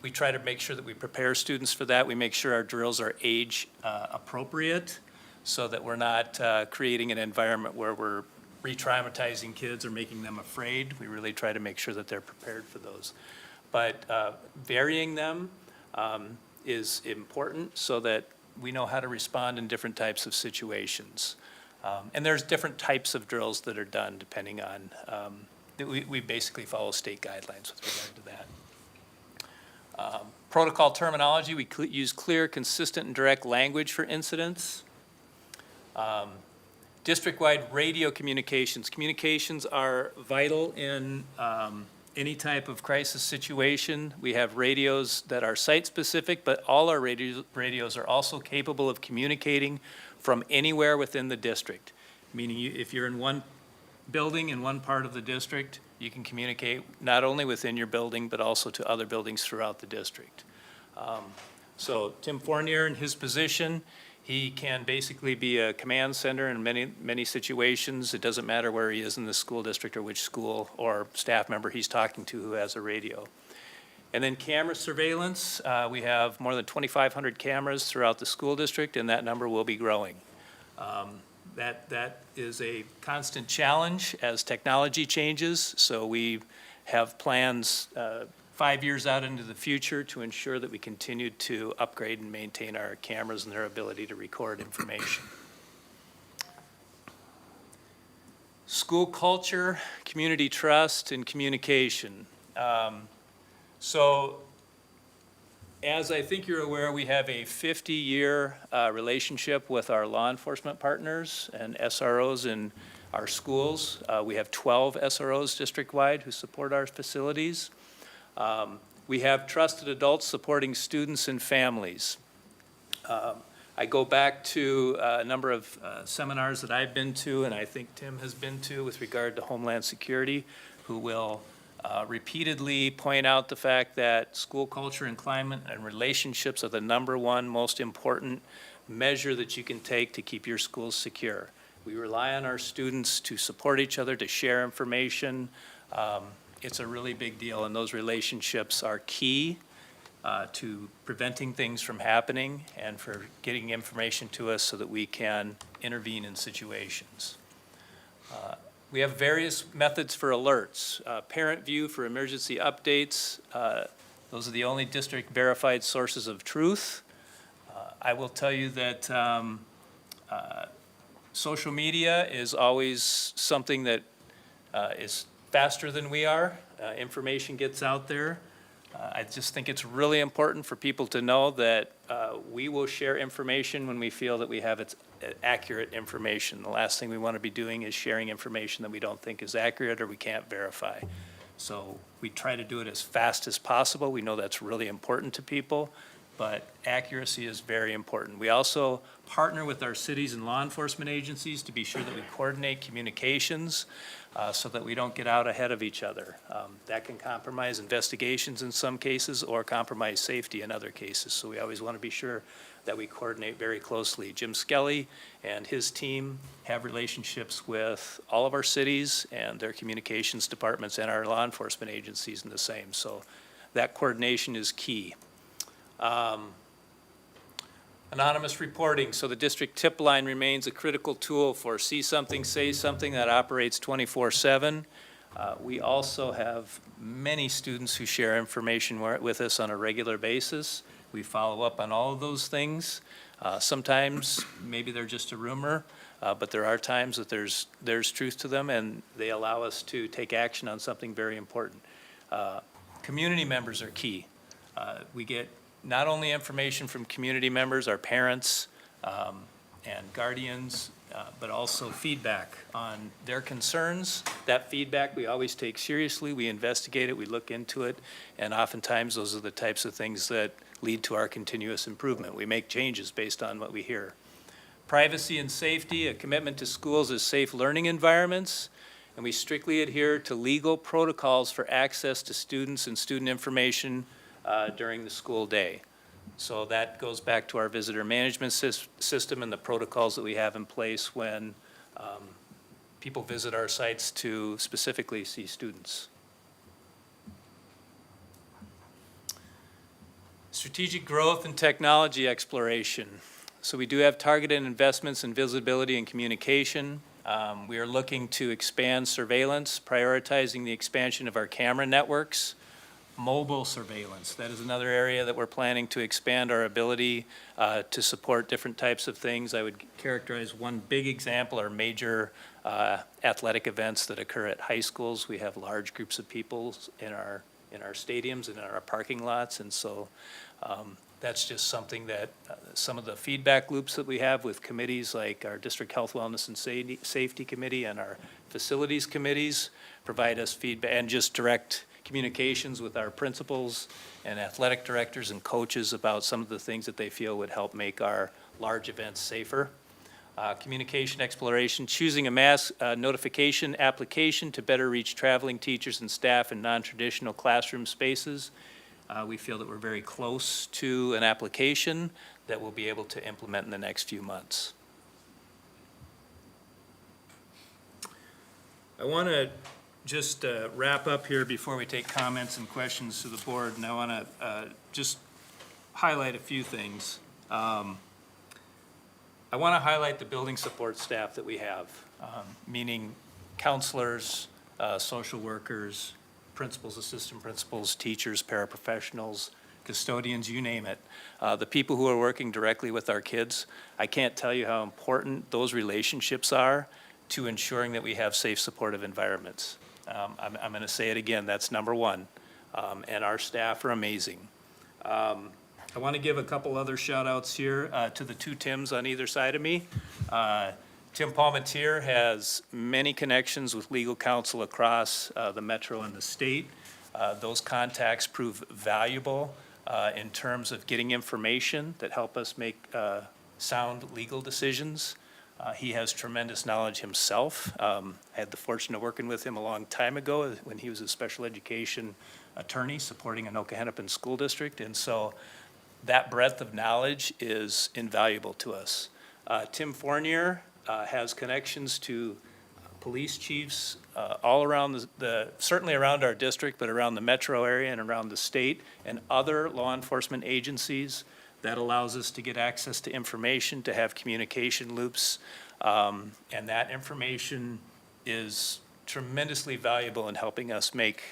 We try to make sure that we prepare students for that. We make sure our drills are age appropriate so that we're not creating an environment where we're re-traumatizing kids or making them afraid. We really try to make sure that they're prepared for those. But varying them is important so that we know how to respond in different types of situations. And there's different types of drills that are done depending on, we basically follow state guidelines with regard to that. Protocol terminology, we use clear, consistent, and direct language for incidents. District-wide radio communications. Communications are vital in any type of crisis situation. We have radios that are site-specific, but all our radios are also capable of communicating from anywhere within the district. Meaning if you're in one building in one part of the district, you can communicate not only within your building, but also to other buildings throughout the district. So Tim Fournier, in his position, He can basically be a command center in many situations. It doesn't matter where he is in the school district or which school or staff member he's talking to who has a radio. And then camera surveillance, we have more than 2,500 cameras throughout the school district, and that number will be growing. That is a constant challenge as technology changes, so we have plans 5 years out into the future to ensure that we continue to upgrade and maintain our cameras and their ability to record information. School culture, community trust, and communication. So, as I think you're aware, we have a 50-year relationship with our law enforcement partners and SROs in our schools. We have 12 SROs district-wide who support our facilities. We have trusted adults supporting students and families. I go back to a number of seminars that I've been to, and I think Tim has been to, with regard to Homeland Security, who will repeatedly point out the fact that school culture and climate and relationships are the #1 most important measure that you can take to keep your schools secure. We rely on our students to support each other, to share information. It's a really big deal, and those relationships are key to preventing things from happening and for getting information to us so that we can intervene in situations. We have various methods for alerts. Parent View for emergency updates. Those are the only district verified sources of truth. I will tell you that social media is always something that is faster than we are. Information gets out there. I just think it's really important for people to know that we will share information when we feel that we have its accurate information. The last thing we want to be doing is sharing information that we don't think is accurate or we can't verify. So we try to do it as fast as possible. We know that's really important to people, but accuracy is very important. We also partner with our cities and law enforcement agencies to be sure that we coordinate communications so that we don't get out ahead of each other. That can compromise investigations in some cases or compromise safety in other cases. So we always want to be sure that we coordinate very closely. Jim Skelly and his team have relationships with all of our cities and their communications departments and our law enforcement agencies in the same. So that coordination is key. Anonymous reporting. So the district tip line remains a critical tool for see something, say something that operates 24/7. We also have many students who share information with us on a regular basis. We follow up on all of those things. Sometimes maybe they're just a rumor, but there are times that there's truth to them, and they allow us to take action on something very important. Community members are key. We get not only information from community members, our parents and guardians, but also feedback on their concerns. That feedback we always take seriously. We investigate it, we look into it, and oftentimes those are the types of things that lead to our continuous improvement. We make changes based on what we hear. Privacy and safety, a commitment to schools as safe learning environments, and we strictly adhere to legal protocols for access to students and student information during the school day. So that goes back to our visitor management system and the protocols that we have in place when people visit our sites to specifically see students. Strategic growth and technology exploration. So we do have targeted investments in visibility and communication. We are looking to expand surveillance, prioritizing the expansion of our camera networks. Mobile surveillance, that is another area that we're planning to expand our ability to support different types of things. I would characterize one big example are major athletic events that occur at high schools. We have large groups of people in our stadiums and in our parking lots, and so that's just something that some of the feedback loops that we have with committees like our District Health, Wellness, and Safety Committee and our Facilities Committees provide us feedback and just direct communications with our principals and athletic directors and coaches about some of the things that they feel would help make our large events safer. Communication exploration, choosing a mass notification application to better reach traveling teachers and staff in non-traditional classroom spaces. We feel that we're very close to an application that we'll be able to implement in the next few months. I want to just wrap up here before we take comments and questions to the board, and I want to just highlight a few things. I want to highlight the building support staff that we have, meaning counselors, social workers, principals, assistant principals, teachers, paraprofessionals, custodians, you name it. The people who are working directly with our kids, I can't tell you how important those relationships are to ensuring that we have safe, supportive environments. I'm going to say it again, that's number one. And our staff are amazing. I want to give a couple other shout outs here to the two Tims on either side of me. Tim Palmetier has many connections with legal counsel across the metro and the state. Those contacts prove valuable in terms of getting information that help us make sound legal decisions. He has tremendous knowledge himself. I had the fortune of working with him a long time ago when he was a special education attorney supporting Anoka-Hennepin School District. And so that breadth of knowledge is invaluable to us. Tim Fournier has connections to police chiefs all around certainly around our district, but around the metro area and around the state and other law enforcement agencies. That allows us to get access to information, to have communication loops, and that information is tremendously valuable in helping us make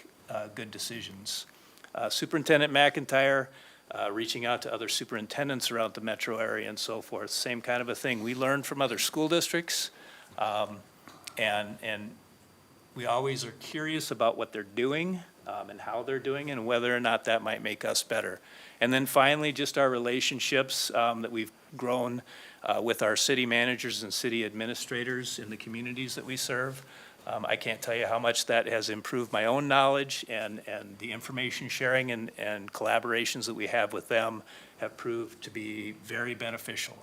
good decisions. Superintendent McIntyre, reaching out to other superintendents around the metro area and so forth, same kind of a thing. We learn from other school districts, and we always are curious about what they're doing and how they're doing and whether or not that might make us better. And then finally, just our relationships that we've grown with our city managers and city administrators in the communities that we serve. I can't tell you how much that has improved my own knowledge, and the information sharing and collaborations that we have with them have proved to be very beneficial.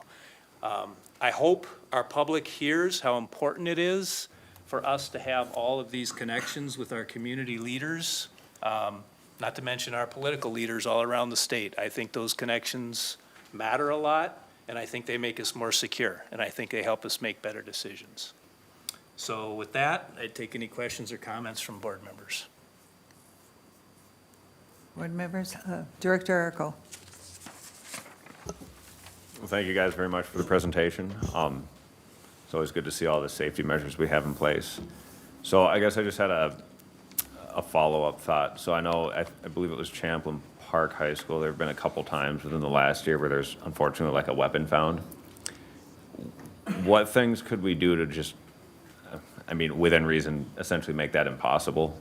I hope our public hears how important it is for us to have all of these connections with our community leaders, not to mention our political leaders all around the state. I think those connections matter a lot, and I think they make us more secure, and I think they help us make better decisions. So with that, I'd take any questions or comments from board members. Board members, Director Arco. Well, thank you guys very much for the presentation. It's always good to see all the safety measures we have in place. So I guess I just had a follow-up thought. So I know, I believe it was Champlin Park High School, there have been a couple times within the last year where there's unfortunately like a weapon found. What things could we do to just, I mean, within reason, essentially make that impossible?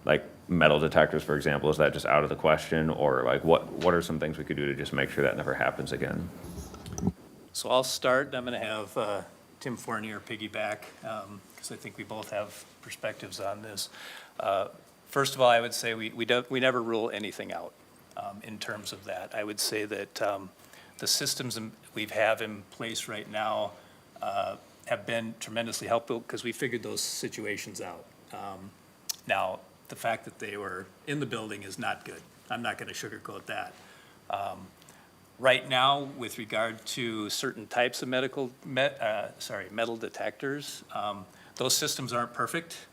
Like metal detectors, for example, is that just out of the question? Or like what are some things we could do to just make sure that never happens again? So I'll start, and I'm going to have Tim Fournier piggyback, because I think we both have perspectives on this. First of all, I would say we never rule anything out in terms of that. I would say that the systems we have in place right now have been tremendously helpful because we figured those situations out. Now, the fact that they were in the building is not good. I'm not going to sugarcoat that. Right now, with regard to certain types of metal detectors, those systems aren't perfect.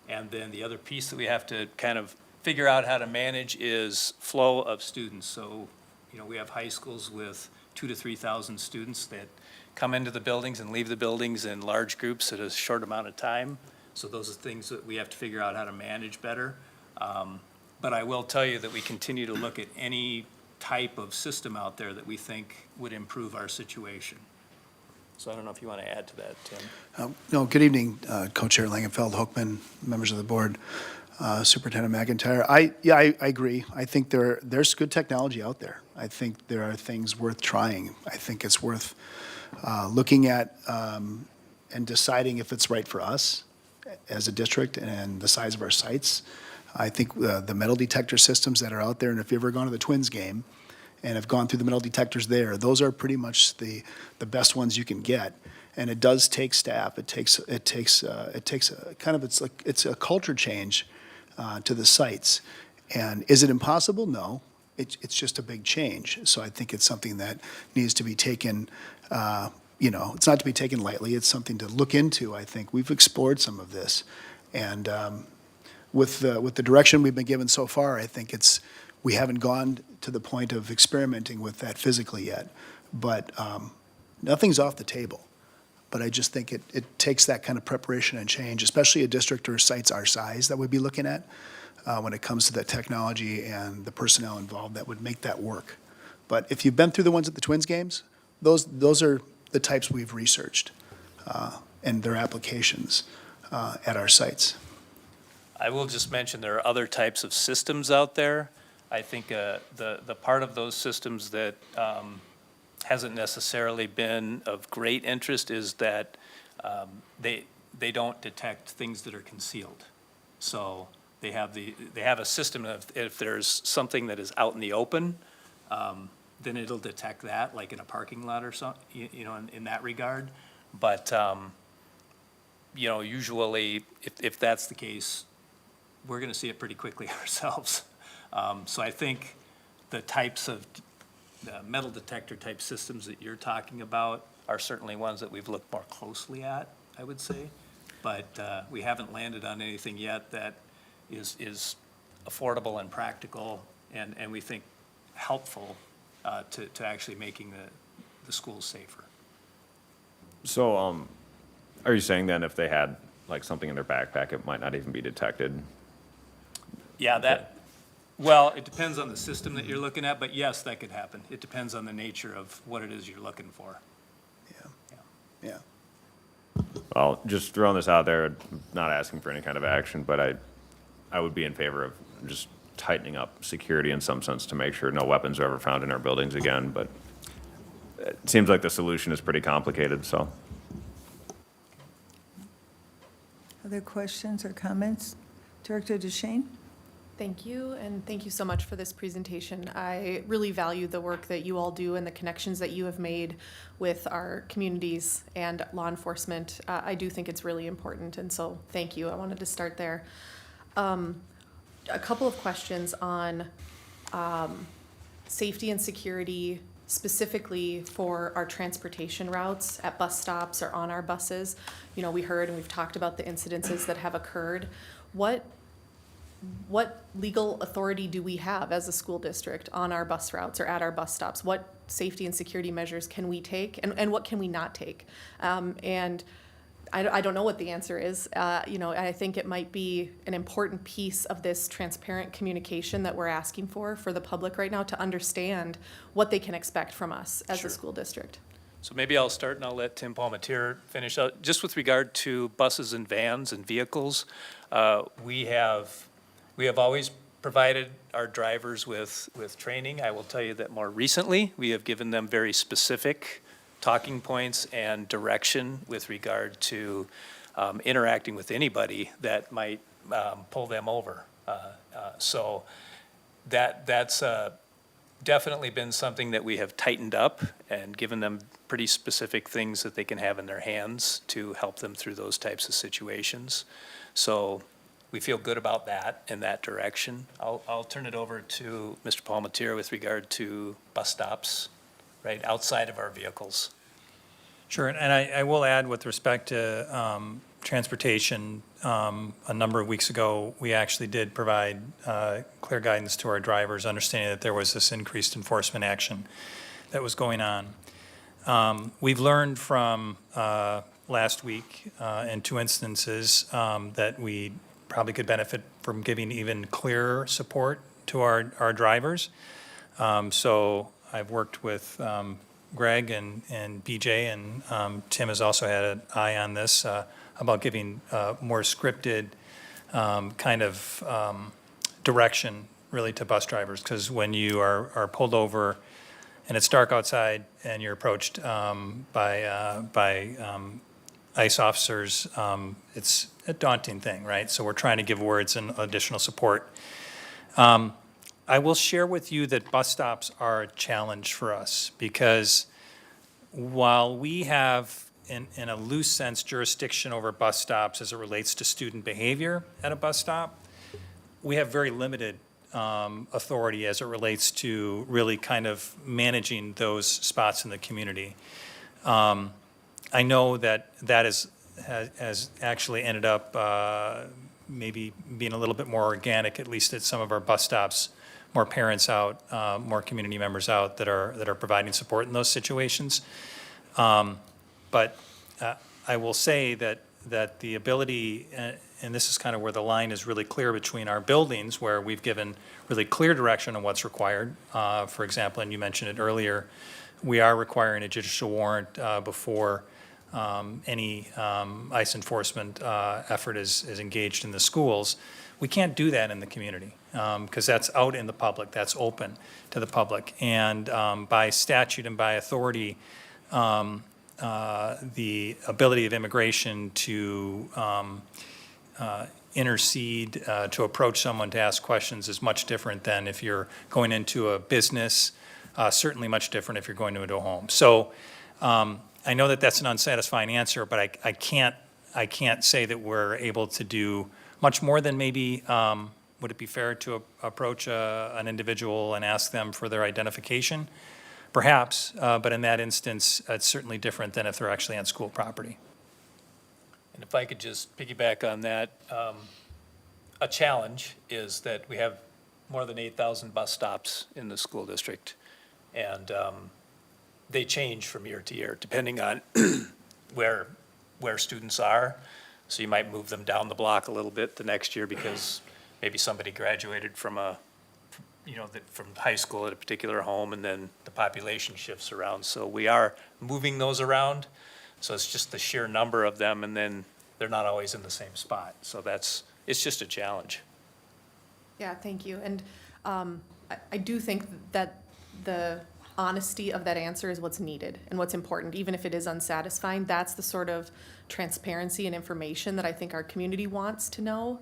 And then the other piece that we have to kind of figure out how to manage is flow of students. So, you know, we have high schools with 2,000 to 3,000 students that come into the buildings and leave the buildings in large groups at a short amount of time. So those are things that we have to figure out how to manage better. But I will tell you that we continue to look at any type of system out there that we think would improve our situation. So I don't know if you want to add to that, Tim. No, good evening, Co-Chair Langenfeld, Hoekman, members of the board, Superintendent McIntyre. I agree. I think there's good technology out there. I think there are things worth trying. I think it's worth looking at and deciding if it's right for us as a district and the size of our sites. I think the metal detector systems that are out there, and if you've ever gone to the Twins game and have gone through the metal detectors there, those are pretty much the best ones you can get. And it does take staff. It takes a kind of, it's a culture change to the sites. And is it impossible? No. it's just a big change. So I think it's something that needs to be taken, it's not to be taken lightly. It's something to look into, I think. We've explored some of this. And with the direction we've been given so far, I think we haven't gone to the point of experimenting with that physically yet. But nothing's off the table. But I just think it takes that kind of preparation and change, especially a district or sites our size that we'd be looking at when it comes to the technology and the personnel involved that would make that work. But if you've been through the ones at the Twins games, those are the types we've researched and their applications at our sites. I will just mention there are other types of systems out there. I think the part of those systems that hasn't necessarily been of great interest is that they don't detect things that are concealed. So they have a system of if there's something that is out in the open, then it'll detect that, like in a parking lot or something, in that regard. But usually if that's the case, we're going to see it pretty quickly ourselves. So I think the types of metal detector type systems that you're talking about are certainly ones that we've looked more closely at, I would say. But we haven't landed on anything yet that is affordable and practical and we think helpful to actually making the schools safer. So, are you saying then if they had like something in their backpack, it might not even be detected? Yeah, well, it depends on the system that you're looking at, but yes, that could happen. It depends on the nature of what it is you're looking for. Yeah. Well, just throwing this out there, not asking for any kind of action, but I would be in favor of just tightening up security in some sense to make sure no weapons are ever found in our buildings again, but it seems like the solution is pretty complicated, so. Other questions or comments? Director DeShane? Thank you, and thank you so much for this presentation. I really value the work that you all do and the connections that you have made with our communities and law enforcement. I do think it's really important, and so thank you. I wanted to start there. A couple of questions on safety and security, specifically for our transportation routes at bus stops or on our buses. We heard and we've talked about the incidences that have occurred. What legal authority do we have as a school district on our bus routes or at our bus stops? What safety and security measures can we take and what can we not take? And I don't know what the answer is. I think it might be an important piece of this transparent communication that we're asking for the public right now to understand what they can expect from us as a school district. So maybe I'll start and I'll let Tim Palmatier finish out. Just with regard to buses and vans and vehicles, we have always provided our drivers with training. I will tell you that more recently, we have given them very specific talking points and direction with regard to interacting with anybody that might pull them over. So that's definitely been something that we have tightened up and given them pretty specific things that they can have in their hands to help them through those types of situations. So we feel good about that in that direction. I'll turn it over to Mr. Palmatier with regard to bus stops, right, outside of our vehicles. Sure, and I will add with respect to transportation, a number of weeks ago, we actually did provide clear guidance to our drivers, understanding that there was this increased enforcement action that was going on. We've learned from last week in 2 instances that we probably could benefit from giving even clearer support to our drivers. So I've worked with Greg and BJ, and Tim has also had an eye on this about giving more scripted kind of direction really to bus drivers, because when you are pulled over and it's dark outside and you're approached by ICE officers, it's a daunting thing, right? So we're trying to give words and additional support. I will share with you that bus stops are a challenge for us because while we have, in a loose sense, jurisdiction over bus stops as it relates to student behavior at a bus stop, we have very limited authority as it relates to really kind of managing those spots in the community. I know that has actually ended up maybe being a little bit more organic, at least at some of our bus stops, more parents out, more community members out that are providing support in those situations. But I will say that the ability, and this is kind of where the line is really clear between our buildings, where we've given really clear direction on what's required. For example, and you mentioned it earlier, we are requiring a judicial warrant before any ICE enforcement effort is engaged in the schools. We can't do that in the community because that's out in the public, that's open to the public. And by statute and by authority, the ability of immigration to intercede, to approach someone to ask questions is much different than if you're going into a business, certainly much different if you're going into a home. So I know that that's an unsatisfying answer, but I can't say that we're able to do much more than maybe, would it be fair to approach an individual and ask them for their identification? Perhaps, but in that instance, it's certainly different than if they're actually on school property. And if I could just piggyback on that, a challenge is that we have more than 8,000 bus stops in the school district. And they change from year to year, depending on where students are. So you might move them down the block a little bit the next year because maybe somebody graduated from from high school at a particular home, and then the population shifts around. So we are moving those around. So it's just the sheer number of them, and then they're not always in the same spot. So it's just a challenge. Yeah, thank you. And I do think that the honesty of that answer is what's needed and what's important, even if it is unsatisfying. That's the sort of transparency and information that I think our community wants to know.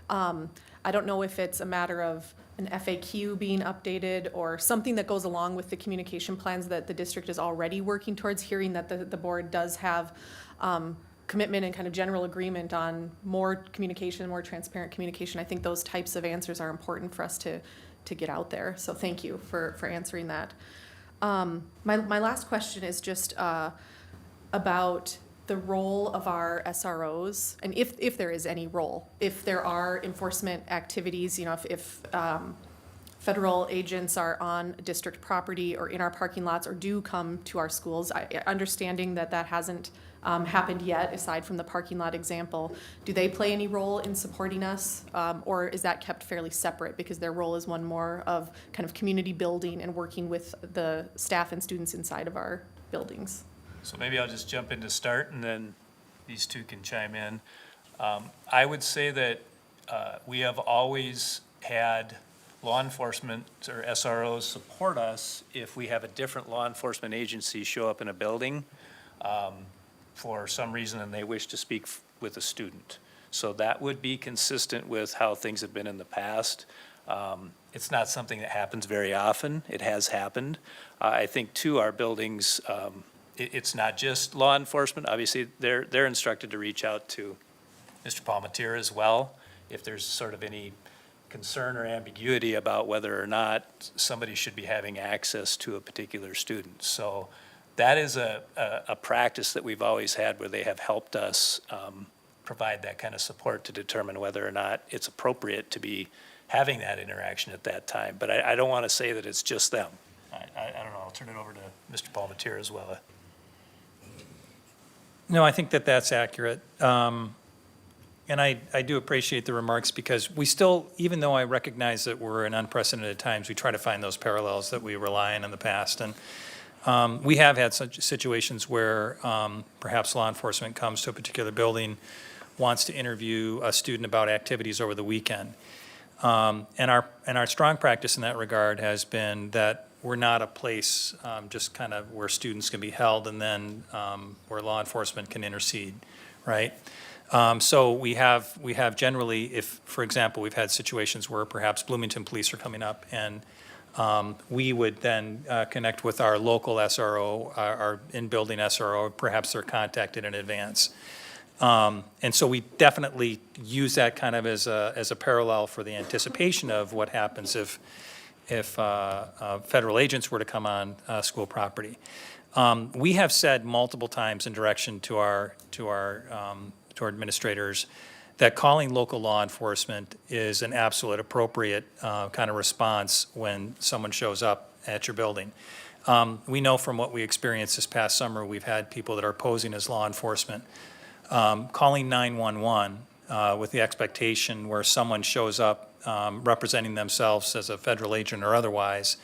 I don't know if it's a matter of an FAQ being updated or something that goes along with the communication plans that the district is already working towards, hearing that the board does have commitment and kind of general agreement on more communication, more transparent communication. I think those types of answers are important for us to get out there. So thank you for answering that. My last question is just about the role of our SROs, and if there is any role, if there are enforcement activities, if federal agents are on district property or in our parking lots or do come to our schools, understanding that hasn't happened yet, aside from the parking lot example, do they play any role in supporting us, or is that kept fairly separate because their role is one more of kind of community building and working with the staff and students inside of our buildings? So maybe I'll just jump in to start, and then these two can chime in. I would say that we have always had law enforcement or SROs support us if we have a different law enforcement agency show up in a building for some reason and they wish to speak with a student. So that would be consistent with how things have been in the past. It's not something that happens very often. It has happened. I think, too, our buildings, it's not just law enforcement. Obviously, they're instructed to reach out to Mr. Palmatier as well if there's sort of any concern or ambiguity about whether or not somebody should be having access to a particular student. So that is a practice that we've always had where they have helped us provide that kind of support to determine whether or not it's appropriate to be having that interaction at that time. But I don't want to say that it's just them. I don't know, I'll turn it over to Mr. Palmatier as well. No, I think that's accurate. And I do appreciate the remarks because we still, even though I recognize that we're in unprecedented times, we try to find those parallels that we rely on in the past. And we have had such situations where perhaps law enforcement comes to a particular building, wants to interview a student about activities over the weekend. And our strong practice in that regard has been that we're not a place just kind of where students can be held and then where law enforcement can intercede, right? So we have generally, if, for example, we've had situations where perhaps Bloomington police are coming up and we would then connect with our local SRO, our in-building SRO, perhaps they're contacted in advance. And so we definitely use that kind of as a parallel for the anticipation of what happens if federal agents were to come on school property. We have said multiple times in direction to our administrators that calling local law enforcement is an absolute appropriate kind of response when someone shows up at your building. We know from what we experienced this past summer, we've had people that are posing as law enforcement, calling 911 with the expectation where someone shows up representing themselves as a federal agent or otherwise,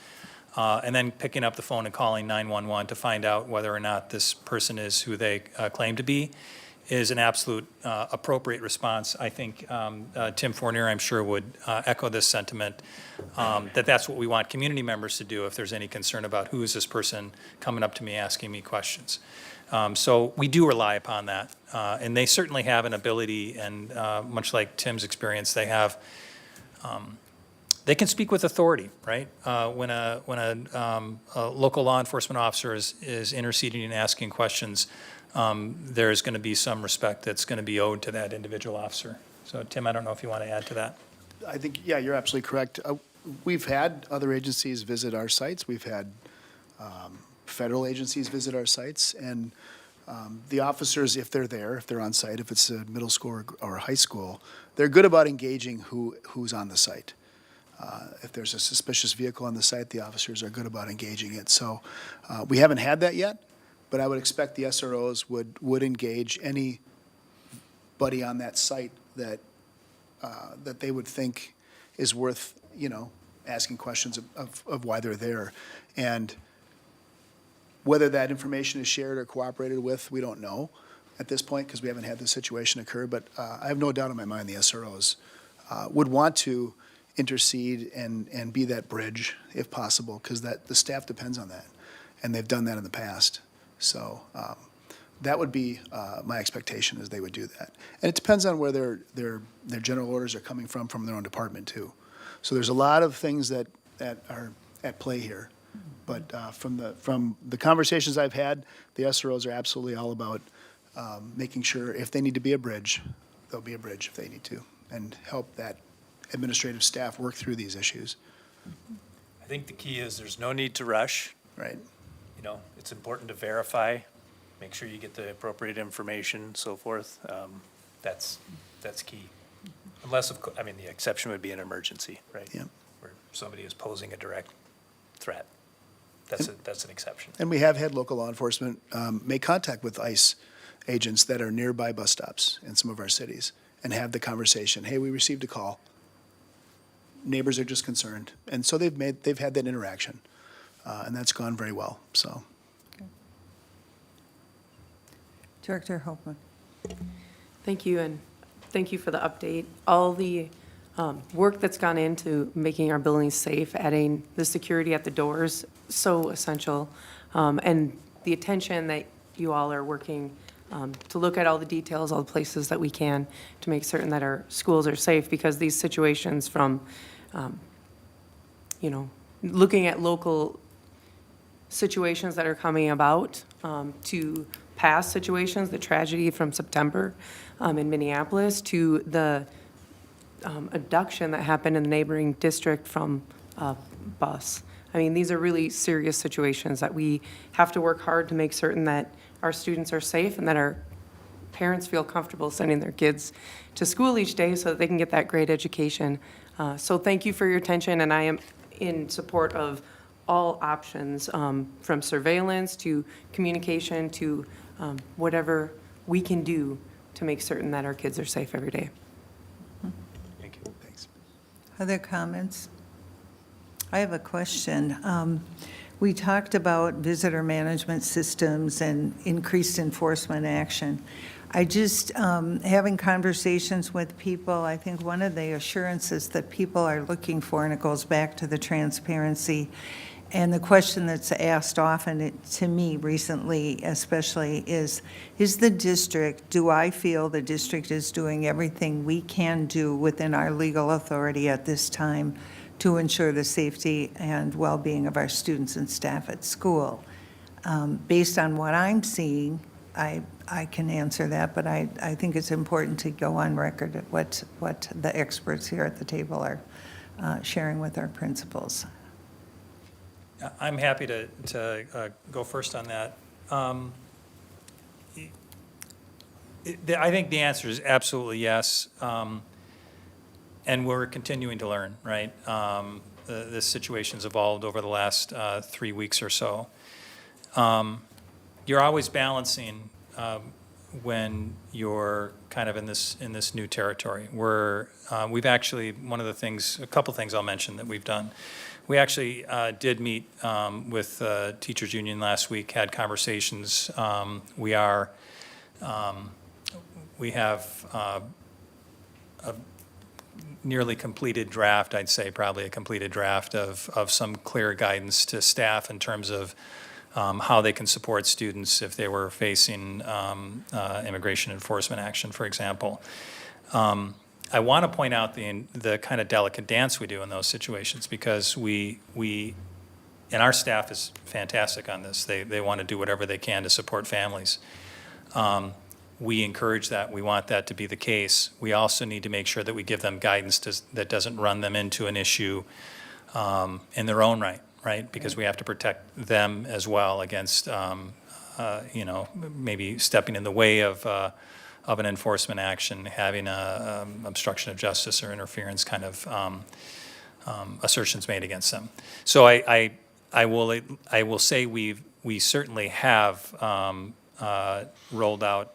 and then picking up the phone and calling 911 to find out whether or not this person is who they claim to be, is an absolute appropriate response. I think Tim Fournier, I'm sure, would echo this sentiment, that that's what we want community members to do if there's any concern about who is this person coming up to me asking me questions. So we do rely upon that. And they certainly have an ability, and much like Tim's experience, they have, they can speak with authority, right? When a local law enforcement officer is interceding and asking questions, there's going to be some respect that's going to be owed to that individual officer. So Tim, I don't know if you want to add to that. I think, yeah, you're absolutely correct. We've had other agencies visit our sites. We've had federal agencies visit our sites, and the officers, if they're there, if they're on site, if it's a middle school or high school, they're good about engaging who's on the site. If there's a suspicious vehicle on the site, the officers are good about engaging it. So we haven't had that yet, but I would expect the SROs would engage anybody on that site that they would think is worth, asking questions of why they're there. And whether that information is shared or cooperated with, we don't know at this point because we haven't had this situation occur. But I have no doubt in my mind the SROs would want to intercede and be that bridge if possible, because the staff depends on that, and they've done that in the past. So that would be my expectation, is they would do that. And it depends on where their general orders are coming from their own department too. So there's a lot of things that are at play here. But from the conversations I've had, the SROs are absolutely all about making sure if they need to be a bridge, they'll be a bridge if they need to, and help that administrative staff work through these issues. I think the key is there's no need to rush. Right. It's important to verify, make sure you get the appropriate information, so forth. That's key. Unless, the exception would be an emergency, right? Yeah. Where somebody is posing a direct threat. That's an exception. And we have had local law enforcement make contact with ICE agents that are nearby bus stops in some of our cities and have the conversation. Hey, we received a call. Neighbors are just concerned. And so they've had that interaction, and that's gone very well, so. Director Hopeman. Thank you, and thank you for the update. All the work that's gone into making our buildings safe, adding the security at the doors, so essential. And the attention that you all are working to look at all the details, all the places that we can to make certain that our schools are safe, because these situations from, looking at local situations that are coming about to past situations, the tragedy from September in Minneapolis, to the abduction that happened in the neighboring district from a bus. These are really serious situations that we have to work hard to make certain that our students are safe and that our parents feel comfortable sending their kids to school each day so that they can get that great education. So thank you for your attention, and I am in support of all options, from surveillance to communication to whatever we can do to make certain that our kids are safe every day. Thank you. Thanks. Other comments? I have a question. We talked about visitor management systems and increased enforcement action. I just, having conversations with people, I think one of the assurances that people are looking for, and it goes back to the transparency, and the question that's asked often to me recently especially is the district, do I feel the district is doing everything we can do within our legal authority at this time to ensure the safety and well-being of our students and staff at school? Based on what I'm seeing, I can answer that, but I think it's important to go on record at what the experts here at the table are sharing with our principals. I'm happy to go first on that. I think the answer is absolutely yes. And we're continuing to learn, right? This situation's evolved over the last 3 weeks or so. You're always balancing when you're kind of in this new territory. We've actually, a couple things I'll mention that we've done. We actually did meet with Teachers Union last week, had conversations. We have a nearly completed draft, I'd say probably a completed draft of some clear guidance to staff in terms of how they can support students if they were facing immigration enforcement action, for example. I want to point out the kind of delicate dance we do in those situations, because and our staff is fantastic on this. They want to do whatever they can to support families. We encourage that. We want that to be the case. We also need to make sure that we give them guidance that doesn't run them into an issue in their own right? Because we have to protect them as well against, maybe stepping in the way of an enforcement action, having a obstruction of justice or interference kind of assertions made against them. So I will say we certainly have rolled out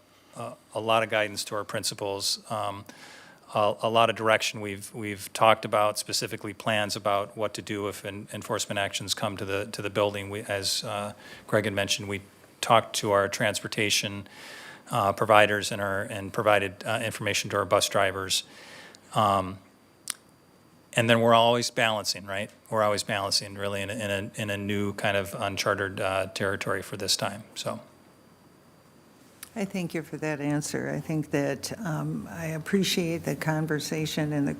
a lot of guidance to our principals, a lot of direction. We've talked about specifically plans about what to do if enforcement actions come to the building. As Greg had mentioned, we talked to our transportation providers and provided information to our bus drivers. And then we're always balancing, right? We're always balancing really in a new kind of uncharted territory for this time. So. I thank you for that answer. I think that I appreciate the conversation and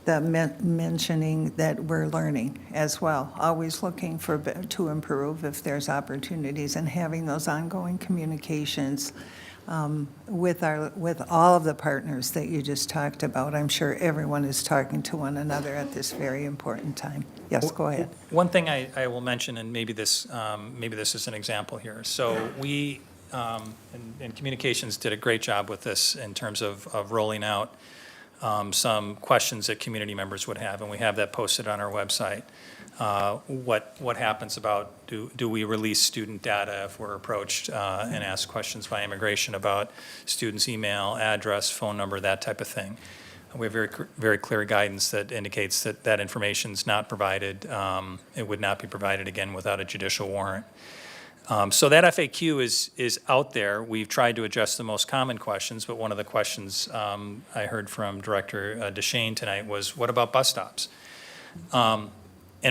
the mentioning that we're learning as well, always looking to improve if there's opportunities, and having those ongoing communications with all of the partners that you just talked about. I'm sure everyone is talking to one another at this very important time. Yes, go ahead. One thing I will mention, and maybe this is an example here. So we. And communications did a great job with this in terms of rolling out some questions that community members would have, and we have that posted on our website. What happens about, do we release student data if we're approached and asked questions by immigration about students' email, address, phone number, that type of thing. We have very clear guidance that indicates that information is not provided. It would not be provided again without a judicial warrant. So that FAQ is out there. We've tried to address the most common questions, but one of the questions I heard from Director DeShane tonight was, what about bus stops? And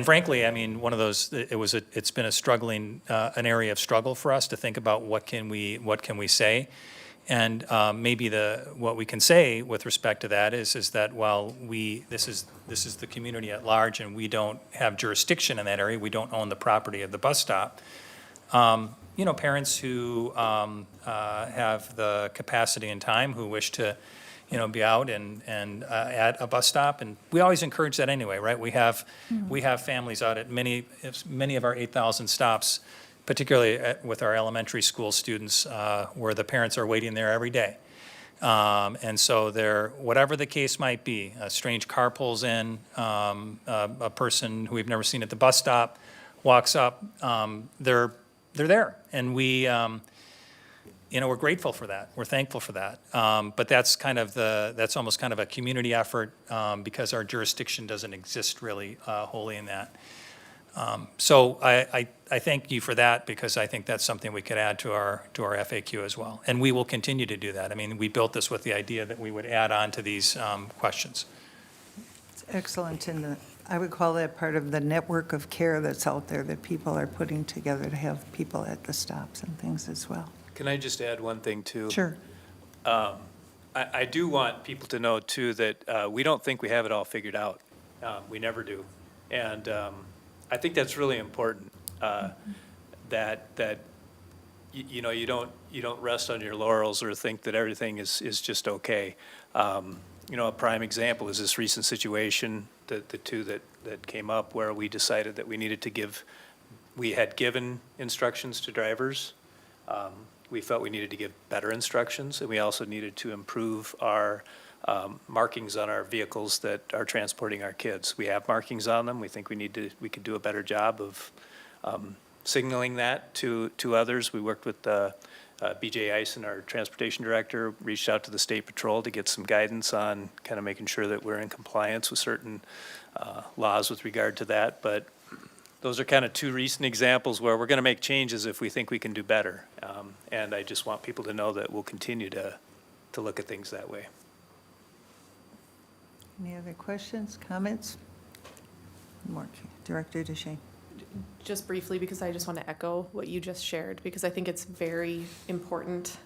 frankly, I mean, one of those, it's been an area of struggle for us to think about what can we say. And maybe what we can say with respect to that is that while this is the community at large and we don't have jurisdiction in that area, we don't own the property of the bus stop. Parents who have the capacity and time, who wish to, be out and at a bus stop, and we always encourage that anyway, right? We have families out at many of our 8,000 stops, particularly with our elementary school students, where the parents are waiting there every day. And so whatever the case might be, a strange car pulls in, a person who we've never seen at the bus stop walks up, they're there, and we're grateful for that. We're thankful for that. But that's almost kind of a community effort because our jurisdiction doesn't exist really wholly in that. So I thank you for that, because I think that's something we could add to our FAQ as well, and we will continue to do that. I mean, we built this with the idea that we would add on to these questions. It's excellent, and I would call that part of the network of care that's out there that people are putting together to have people at the stops and things as well. Can I just add one thing, too? Sure. I do want people to know, too, that we don't think we have it all figured out. We never do. And I think that's really important, that you know, you don't rest on your laurels or think that everything is just okay. You know, a prime example is this recent situation, the two that came up where we decided that we needed to we had given instructions to drivers. We felt we needed to give better instructions, and we also needed to improve our markings on our vehicles that are transporting our kids. We have markings on them. We think we could do a better job of signaling that to others. We worked with BJ Eisen, our transportation director, reached out to the state patrol to get some guidance on kind of making sure that we're in compliance with certain laws with regard to that. But those are kind of two recent examples where we're going to make changes if we think we can do better. And I just want people to know that we'll continue to look at things that way. Any other questions, comments? More, Director DeShane. Just briefly, because I just want to echo what you just shared, because I think it's very important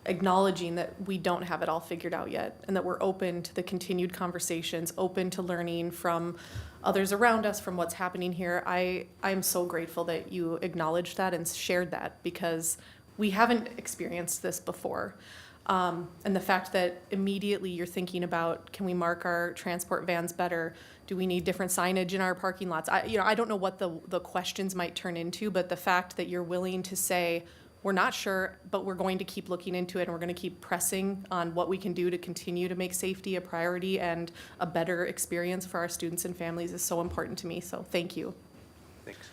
acknowledging that we don't have it all figured out yet, and that we're open to the continued conversations, open to learning from others around us, from what's happening here. I'm so grateful that you acknowledged that and shared that, because we haven't experienced this before. And the fact that immediately you're thinking about, can we mark our transport vans better? Do we need different signage in our parking lots? I don't know what the questions might turn into, but the fact that you're willing to say, we're not sure, but we're going to keep looking into it, and we're going to keep pressing on what we can do to continue to make safety a priority and a better experience for our students and families is so important to me. So thank you. Thanks.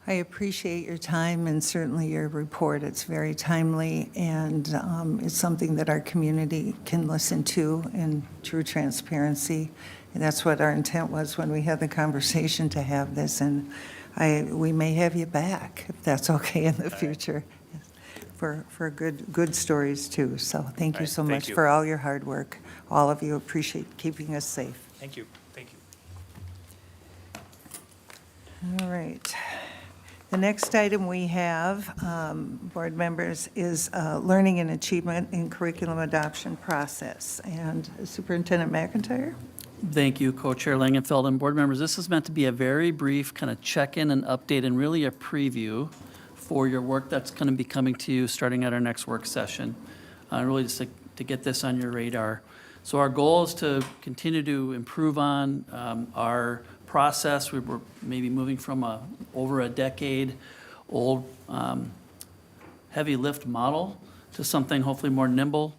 I appreciate your time and certainly your report. It's very timely, and it's something that our community can listen to in true transparency. And that's what our intent was when we had the conversation, to have this. And we may have you back, if that's okay, in the future, for good stories too. So thank you so much for all your hard work. All of you, appreciate keeping us safe. Thank you. Thank you. All right. The next item we have, board members, is learning and achievement in curriculum adoption process. And Superintendent McIntyre? Thank you, Co-Chair Langenfeld and board members. This is meant to be a very brief kind of check-in and update, and really a preview for your work that's going to be coming to you starting at our next work session. Really just to get this on your radar. So our goal is to continue to improve on our process. We were maybe moving from over a decade old heavy lift model to something hopefully more nimble.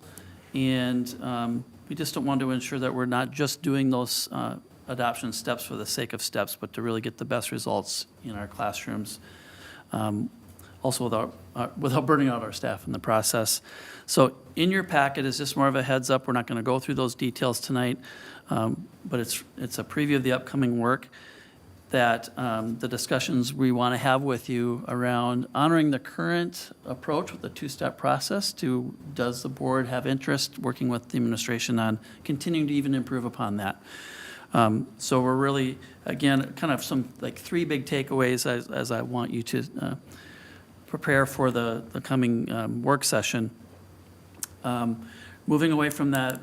And we just don't want to ensure that we're not just doing those adoption steps for the sake of steps, but to really get the best results in our classrooms. Also without burning out our staff in the process. So in your packet is just more of a heads up. We're not going to go through those details tonight, but it's a preview of the upcoming work that the discussions we want to have with you around honoring the current approach with the two-step process to, does the board have interest working with the administration on continuing to even improve upon that? So we're really, again, kind of some like three big takeaways as I want you to prepare for the coming work session. Moving away from that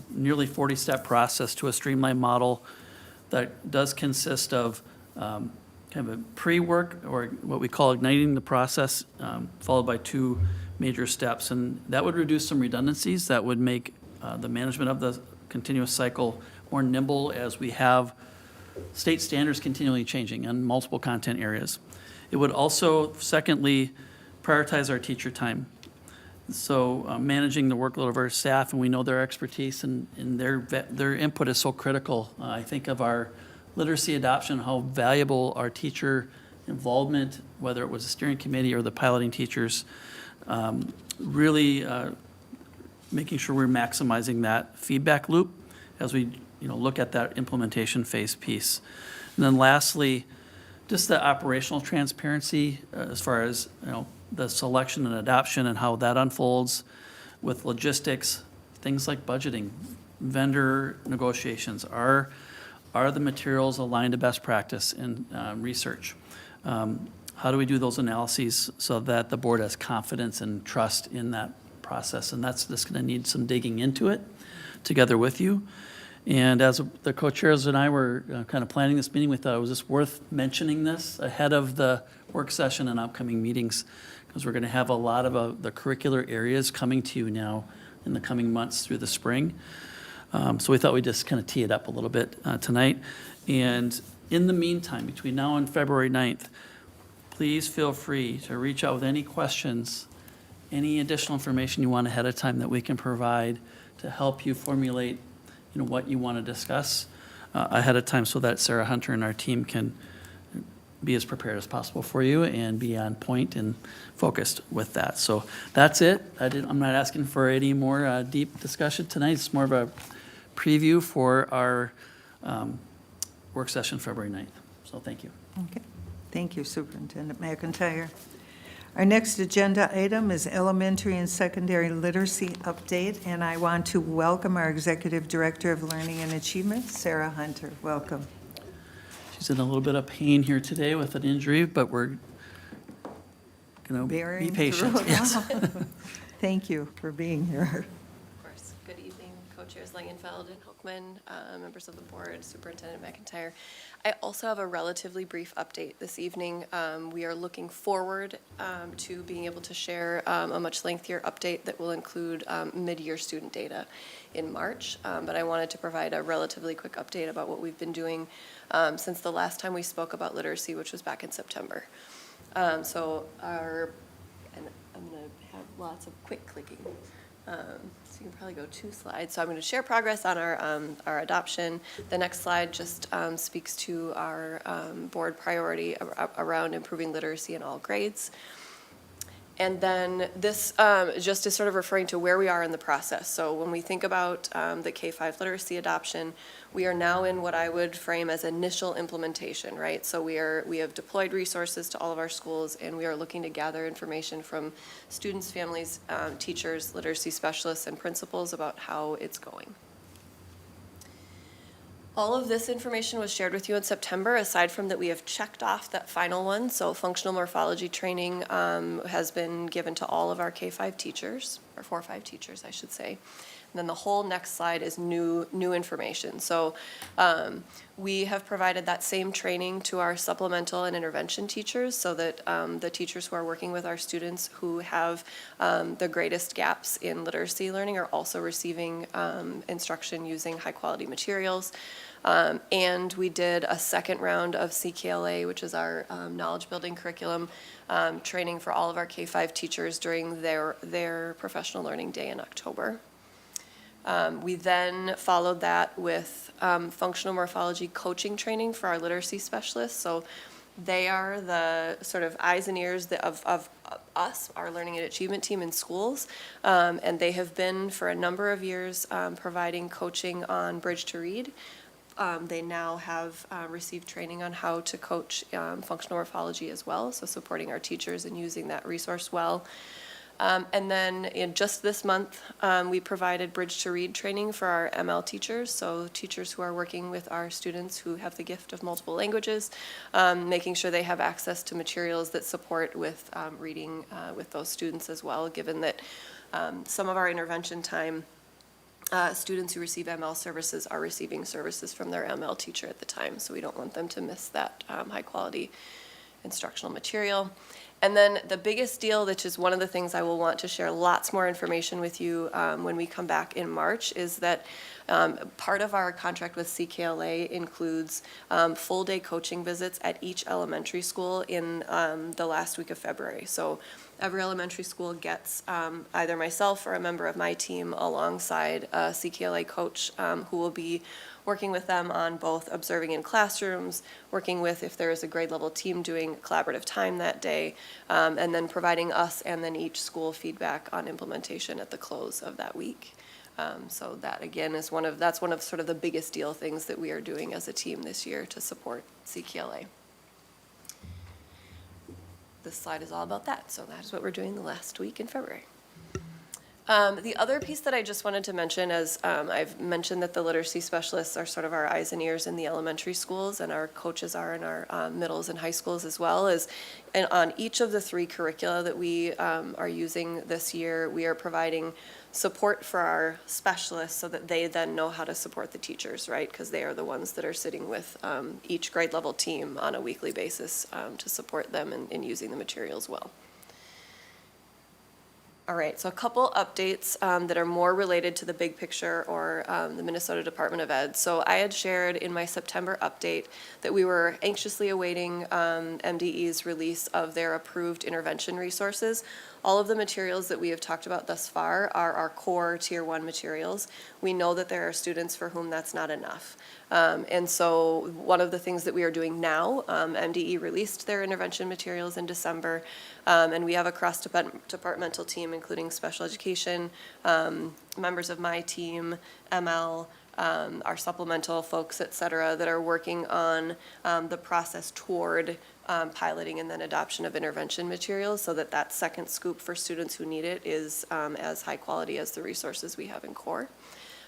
nearly 40-step process to a streamlined model that does consist of kind of a pre-work, or what we call igniting the process, followed by two major steps. And that would reduce some redundancies. That would make the management of the continuous cycle more nimble, as we have state standards continually changing in multiple content areas. It would also, secondly, prioritize our teacher time. So managing the workload of our staff, and we know their expertise and their input is so critical. I think of our literacy adoption, how valuable our teacher involvement, whether it was a steering committee or the piloting teachers, really making sure we're maximizing that feedback loop as we look at that implementation phase piece. And then lastly, just the operational transparency as far as the selection and adoption and how that unfolds with logistics, things like budgeting, vendor negotiations. Are the materials aligned to best practice in research? How do we do those analyses so that the board has confidence and trust in that process? And that's just going to need some digging into it together with you. And as the co-chairs and I were kind of planning this meeting, we thought it was just worth mentioning this ahead of the work session and upcoming meetings, because we're going to have a lot of the curricular areas coming to you now in the coming months through the spring. So we thought we'd just kind of tee it up a little bit tonight. And in the meantime, between now and February 9th, please feel free to reach out with any questions, any additional information you want ahead of time that we can provide to help you formulate what you want to discuss ahead of time, so that Sarah Hunter and our team can be as prepared as possible for you and be on point and focused with that. So that's it. I'm not asking for any more deep discussion tonight. It's more of a preview for our work session February 9th. So thank you. Okay. Thank you, Superintendent McIntyre. Our next agenda item is elementary and secondary literacy update, and I want to welcome our Executive Director of Learning and Achievement, Sarah Hunter. Welcome. She's in a little bit of pain here today with an injury, but we're going to be Bearing patient. through it. Yes. Thank you for being here. Of course. Good evening, co-chairs Langenfeld and Hochman, members of the board, Superintendent McIntyre. I also have a relatively brief update this evening. We are looking forward to being able to share a much lengthier update that will include mid-year student data in March. But I wanted to provide a relatively quick update about what we've been doing since the last time we spoke about literacy, which was back in September. And I'm going to have lots of quick clicking. So you can probably go 2 slides. So I'm going to share progress on our adoption. The next slide just speaks to our board priority around improving literacy in all grades. And then this just is sort of referring to where we are in the process. So when we think about the K-5 literacy adoption, we are now in what I would frame as initial implementation, right? So we have deployed resources to all of our schools, and we are looking to gather information from students, families, teachers, literacy specialists, and principals about how it's going. All of this information was shared with you in September, aside from that we have checked off that final one. So functional morphology training has been given to all of our K-5 teachers, or 4-5 teachers, I should say. And then the whole next slide is new information. So we have provided that same training to our supplemental and intervention teachers, so that the teachers who are working with our students who have the greatest gaps in literacy learning are also receiving instruction using high quality materials. And we did a second round of CKLA, which is our knowledge building curriculum training for all of our K-5 teachers during their professional learning day in October. We then followed that with functional morphology coaching training for our literacy specialists. So they are the sort of eyes and ears of us, our learning and achievement team in schools. And they have been for a number of years providing coaching on Bridge to Read. They now have received training on how to coach functional morphology as well, so supporting our teachers and using that resource well. And then in just this month, we provided Bridge to Read training for our ML teachers, so teachers who are working with our students who have the gift of multiple languages, making sure they have access to materials that support with reading with those students as well, given that some of our intervention time students who receive ML services are receiving services from their ML teacher at the time, so we don't want them to miss that high quality instructional material. And then the biggest deal, which is one of the things I will want to share lots more information with you when we come back in March, is that part of our contract with CKLA includes full day coaching visits at each elementary school in the last week of February. So every elementary school gets either myself or a member of my team alongside a CKLA coach who will be working with them on both observing in classrooms, working with if there is a grade level team doing collaborative time that day, and then providing us and then each school feedback on implementation at the close of that week. So that again is that's one of sort of the biggest deal things that we are doing as a team this year to support CKLA. This slide is all about that, so that is what we're doing the last week in February. The other piece that I just wanted to mention, as I've mentioned that the literacy specialists are sort of our eyes and ears in the elementary schools, and our coaches are in our middles and high schools as well, is and on each of the 3 curricula that we are using this year, we are providing support for our specialists so that they then know how to support the teachers, right? Because they are the ones that are sitting with each grade level team on a weekly basis to support them in using the materials well. All right, so a couple updates that are more related to the big picture or the Minnesota Department of Ed. So I had shared in my September update that we were anxiously awaiting MDE's release of their approved intervention resources. All of the materials that we have talked about thus far are our core Tier 1 materials. We know that there are students for whom that's not enough. And so one of the things that we are doing now, MDE released their intervention materials in December, and we have a cross-departmental team, including special education, members of my team, ML, our supplemental folks, et cetera, that are working on the process toward piloting and then adoption of intervention materials so that that second scoop for students who need it is as high quality as the resources we have in core.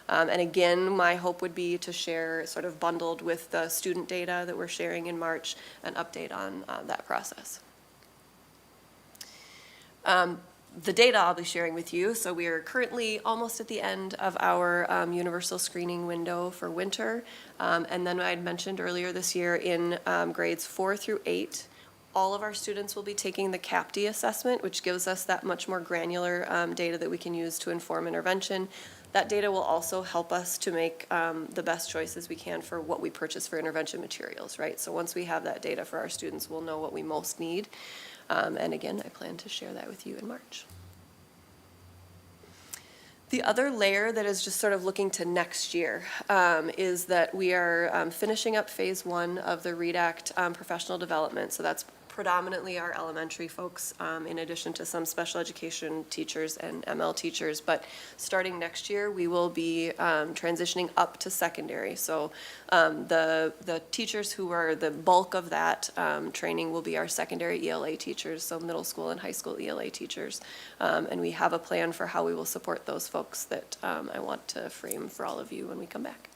And again, my hope would be to share sort of bundled with the student data that we're sharing in March, an update on that process. The data I'll be sharing with you. So we are currently almost at the end of our universal screening window for winter. And then I'd mentioned earlier this year in grades 4 through 8, all of our students will be taking the CAPD assessment, which gives us that much more granular data that we can use to inform intervention. That data will also help us to make the best choices we can for what we purchase for intervention materials, right? So once we have that data for our students, we'll know what we most need. And again, I plan to share that with you in March. The other layer that is just sort of looking to next year is that we are finishing up phase 1 of the READ Act professional development. So that's predominantly our elementary folks, in addition to some special education teachers and ML teachers. But starting next year, we will be transitioning up to secondary. So the teachers who are the bulk of that training will be our secondary ELA teachers, so middle school and high school ELA teachers. And we have a plan for how we will support those folks that I want to frame for all of you when we come back.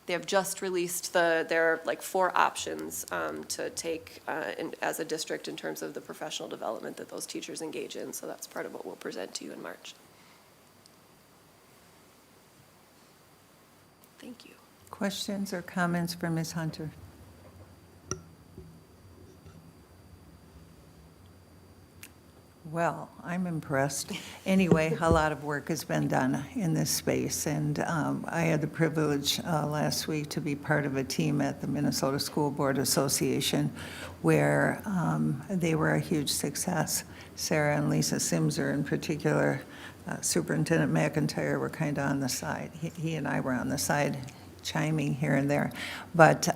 They have just released there are like 4 options to take as a district in terms of the professional development that those teachers engage in. So that's part of what we'll present to you in March. Thank you. Questions or comments for Ms. Hunter? Well, I'm impressed. Anyway, a lot of work has been done in this space, and I had the privilege last week to be part of a team at the Minnesota School Board Association where they were a huge success. Sarah and Lisa Simser in particular, Superintendent McIntyre were kind of on the side. He and I were on the side chiming here and there. But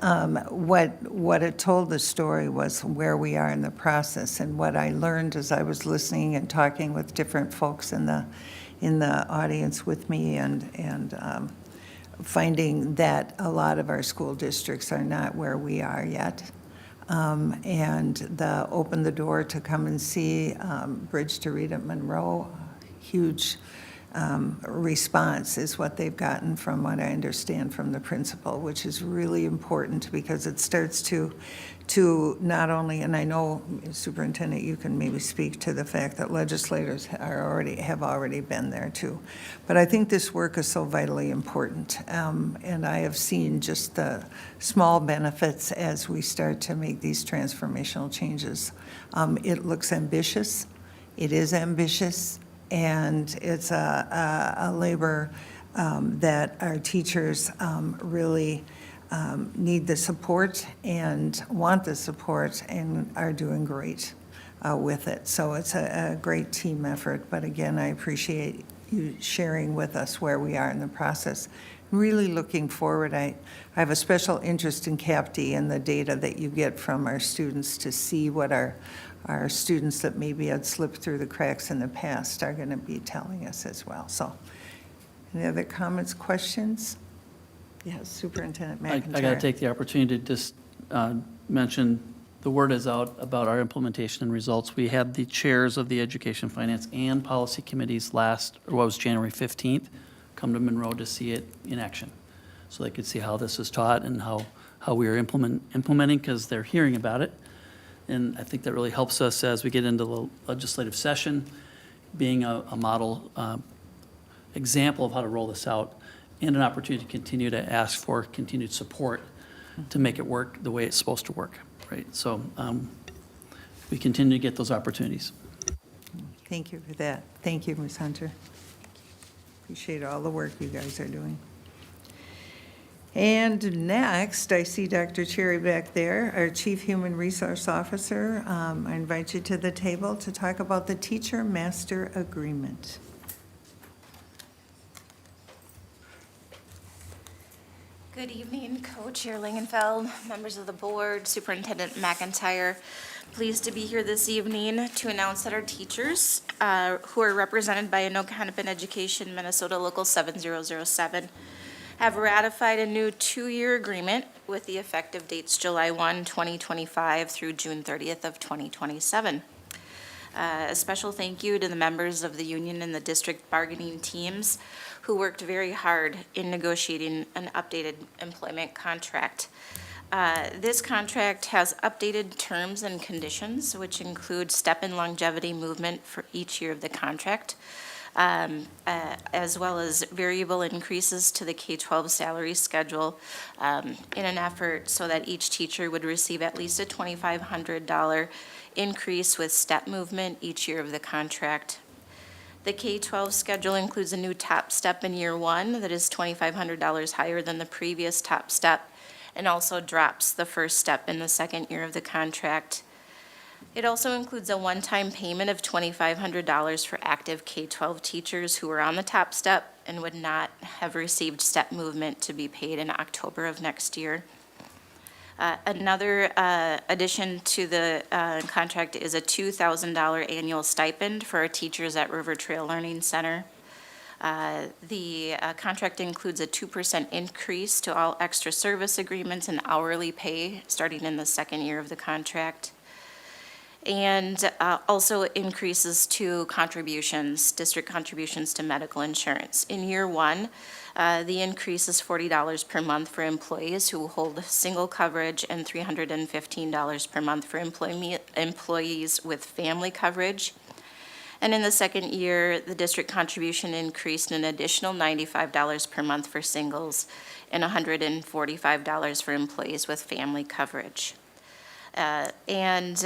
what it told the story was where we are in the process. And what I learned as I was listening and talking with different folks in the audience with me and finding that a lot of our school districts are not where we are yet. And open the door to come and see Bridge to Read at Monroe, huge response is what they've gotten from what I understand from the principal, which is really important because it starts to not only, and I know, Superintendent, you can maybe speak to the fact that legislators have already been there too. But I think this work is so vitally important. And I have seen just the small benefits as we start to make these transformational changes. It looks ambitious. It is ambitious. And it's a labor that our teachers really need the support and want the support and are doing great with it. So it's a great team effort. But again, I appreciate you sharing with us where we are in the process. Really looking forward. I have a special interest in CAPD and the data that you get from our students to see what our students that maybe had slipped through the cracks in the past are going to be telling us as well. So any other comments, questions? Yes, Superintendent McIntyre. I got to take the opportunity to just mention the word is out about our implementation and results. We had the chairs of the Education, Finance, and Policy Committees January 15th, come to Monroe to see it in action. So they could see how this is taught and how we are implementing, because they're hearing about it. And I think that really helps us as we get into the legislative session, being a model example of how to roll this out, and an opportunity to continue to ask for continued support to make it work the way it's supposed to work, right? So we continue to get those opportunities. Thank you for that. Thank you, Ms. Hunter. Appreciate all the work you guys are doing. And next, I see Dr. Cherry back there, our Chief Human Resource Officer. I invite you to the table to talk about the Teacher Master Agreement. Good evening, Co-Chair Langenfeld, members of the board, Superintendent McIntyre. Pleased to be here this evening to announce that our teachers, who are represented by Anoka-Hennepin Education Minnesota Local 7007, have ratified a new 2-year agreement with the effective dates July 1, 2025 through June 30th of 2027. A special thank you to the members of the union and the district bargaining teams who worked very hard in negotiating an updated employment contract. This contract has updated terms and conditions, which include step and longevity movement for each year of the contract, as well as variable increases to the K-12 salary schedule in an effort so that each teacher would receive at least a $2,500 increase with step movement each year of the contract. The K-12 schedule includes a new top step in year 1 that is $2,500 higher than the previous top step, and also drops the first step in the second year of the contract. It also includes a one-time payment of $2,500 for active K-12 teachers who are on the top step and would not have received step movement to be paid in October of next year. Another addition to the contract is a $2,000 annual stipend for our teachers at River Trail Learning Center. The contract includes a 2% increase to all extra service agreements and hourly pay starting in the second year of the contract. And also increases to contributions, district contributions to medical insurance. In year 1, the increase is $40 per month for employees who hold single coverage and $315 per month for employees with family coverage. And in the second year, the district contribution increased an additional $95 per month for singles and $145 for employees with family coverage. In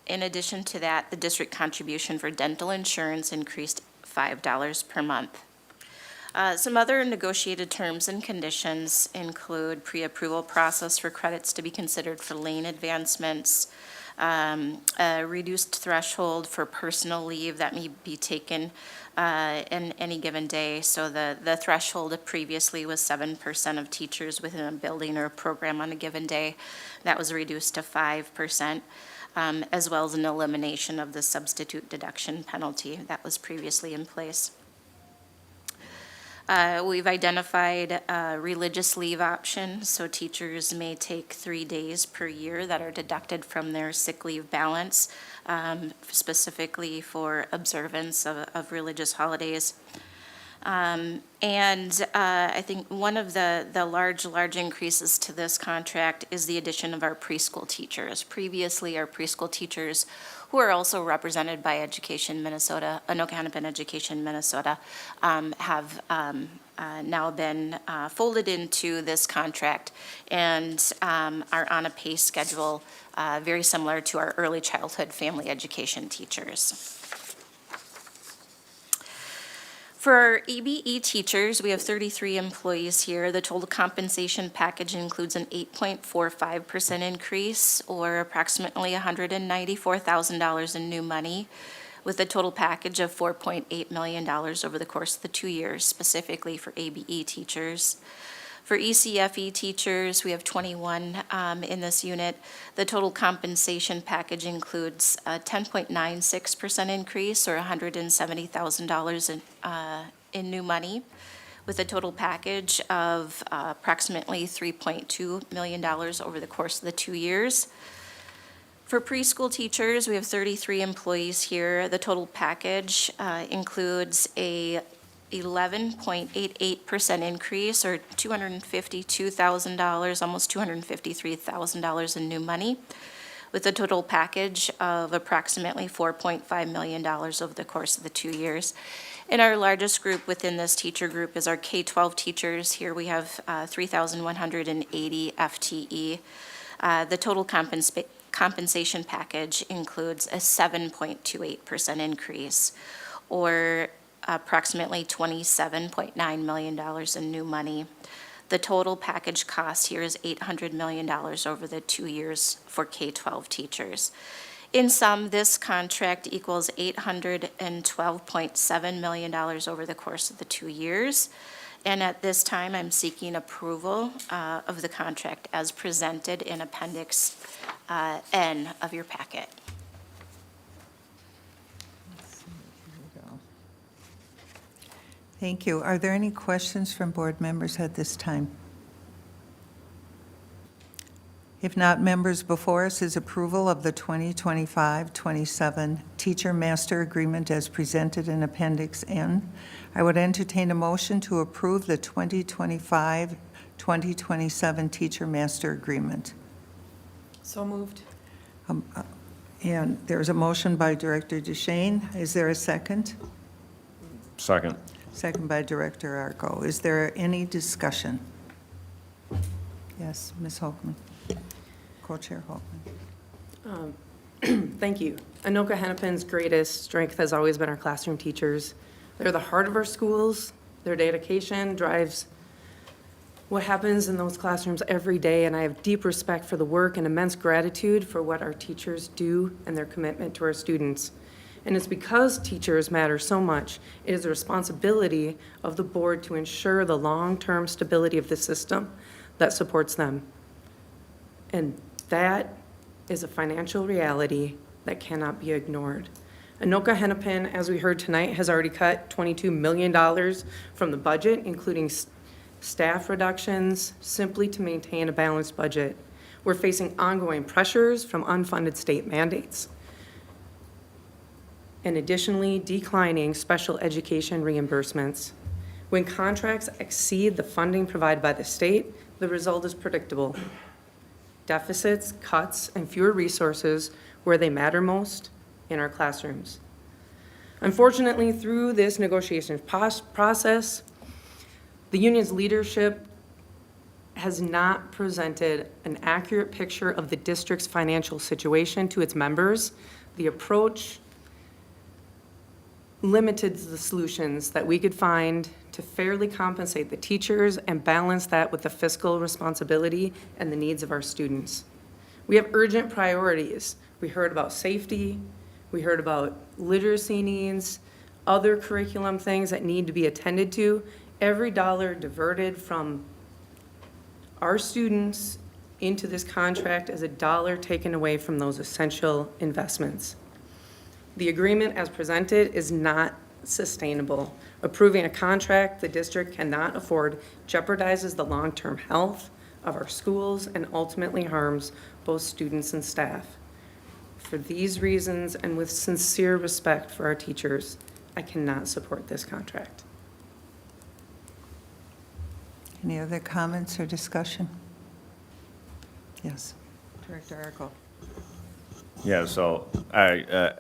addition to that, the district contribution for dental insurance increased $5 per month. Some other negotiated terms and conditions include pre-approval process for credits to be considered for lane advancements, a reduced threshold for personal leave that may be taken in any given day. So the threshold previously was 7% of teachers within a building or a program on a given day. That was reduced to 5%, as well as an elimination of the substitute deduction penalty that was previously in place. We've identified a religious leave option, so teachers may take 3 days per year that are deducted from their sick leave balance, specifically for observance of religious holidays. I think one of the large increases to this contract is the addition of our preschool teachers. Previously, our preschool teachers, who are also represented by Education Minnesota, Anoka-Hennepin Education Minnesota, have now been folded into this contract and are on a pay schedule very similar to our early childhood family education teachers. For our ABE teachers, we have 33 employees here. The total compensation package includes an 8.45% increase, or approximately $194,000 in new money, with a total package of $4.8 million over the course of the 2 years, specifically for ABE teachers. For ECFE teachers, we have 21 in this unit. The total compensation package includes a 10.96% increase, or $170,000 in new money, with a total package of approximately $3.2 million over the course of the 2 years. For preschool teachers, we have 33 employees here. The total package includes a 11.88% increase, or $252,000, almost $253,000 in new money, with a total package of approximately $4.5 million over the course of the 2 years. And our largest group within this teacher group is our K-12 teachers. Here we have 3,180 FTE. The total compensation package includes a 7.28% increase, or approximately $27.9 million in new money. The total package cost here is $800 million over the 2 years for K-12 teachers. In sum, this contract equals $812.7 million over the course of the 2 years. And at this time, I'm seeking approval of the contract as presented in Appendix N of your packet. Thank you. Are there any questions from board members at this time? If not, members, before us is approval of the 2025-27 Teacher Master Agreement as presented in Appendix N. I would entertain a motion to approve the 2025-2027 Teacher Master Agreement. So moved. And there's a motion by Director Duchesne. Is there a second? Second. Second by Director Arco. Is there any discussion? Yes, Ms. Holkman. Co-Chair Holkman. Thank you. Anoka-Hennepin's greatest strength has always been our classroom teachers. They're the heart of our schools. Their dedication drives what happens in those classrooms every day, and I have deep respect for the work and immense gratitude for what our teachers do and their commitment to our students. And it's because teachers matter so much, it is the responsibility of the board to ensure the long-term stability of the system that supports them. And that is a financial reality that cannot be ignored. Anoka-Hennepin, as we heard tonight, has already cut $22 million from the budget, including staff reductions, simply to maintain a balanced budget. We're facing ongoing pressures from unfunded state mandates, and additionally, declining special education reimbursements. When contracts exceed the funding provided by the state, the result is predictable. Deficits, cuts, and fewer resources where they matter most, in our classrooms. Unfortunately, through this negotiation process, the union's leadership has not presented an accurate picture of the district's financial situation to its members. The approach limited the solutions that we could find to fairly compensate the teachers and balance that with the fiscal responsibility and the needs of our students. We have urgent priorities. We heard about safety, we heard about literacy needs, other curriculum things that need to be attended to. Every dollar diverted from our students into this contract is a dollar taken away from those essential investments. The agreement as presented is not sustainable. Approving a contract the district cannot afford jeopardizes the long-term health of our schools and ultimately harms both students and staff. For these reasons, and with sincere respect for our teachers, I cannot support this contract. Any other comments or discussion? Yes, Director Arco. Yeah, so I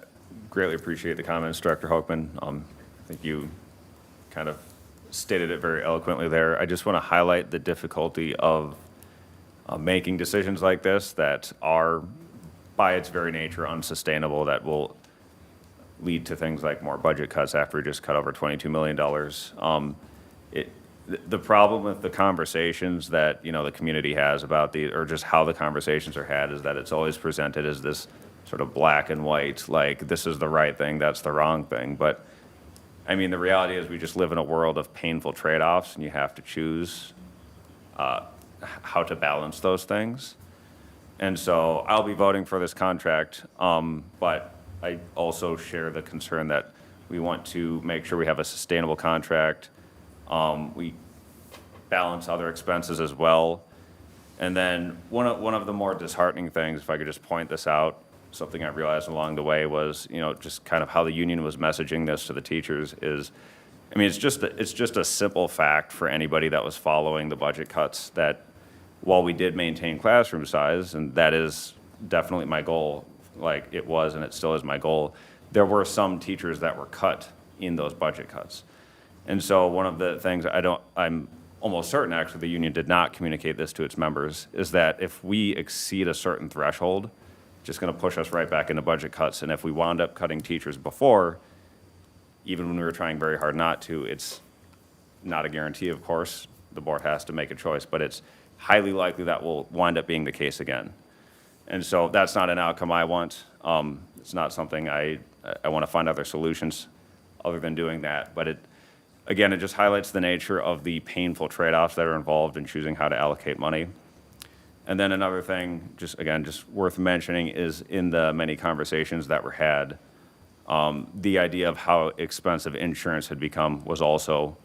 greatly appreciate the comments, Director Hochman. I think you kind of stated it very eloquently there. I just want to highlight the difficulty of making decisions like this that are, by its very nature, unsustainable, that will lead to things like more budget cuts after we just cut over $22 million. The problem with the conversations that, the community has about or just how the conversations are had, is that it's always presented as this sort of black and white, like this is the right thing, that's the wrong thing. But I mean, the reality is we just live in a world of painful trade-offs, and you have to choose how to balance those things. And so I'll be voting for this contract, but I also share the concern that we want to make sure we have a sustainable contract. We balance other expenses as well. And then one of the more disheartening things, if I could just point this out, something I realized along the way was, just kind of how the union was messaging this to the teachers is, I mean, it's just a simple fact for anybody that was following the budget cuts that while we did maintain classroom size, and that is definitely my goal, like it was and it still is my goal, there were some teachers that were cut in those budget cuts. And so one of the things I'm almost certain actually the union did not communicate this to its members, is that if we exceed a certain threshold, it's just going to push us right back into budget cuts. And if we wound up cutting teachers before, even when we were trying very hard not to, it's not a guarantee, of course. The board has to make a choice, but it's highly likely that will wind up being the case again. And so that's not an outcome I want. It's not something I want to find other solutions other than doing that. But again, it just highlights the nature of the painful trade-offs that are involved in choosing how to allocate money. And then another thing, just worth mentioning, is in the many conversations that were had, the idea of how expensive insurance had become was also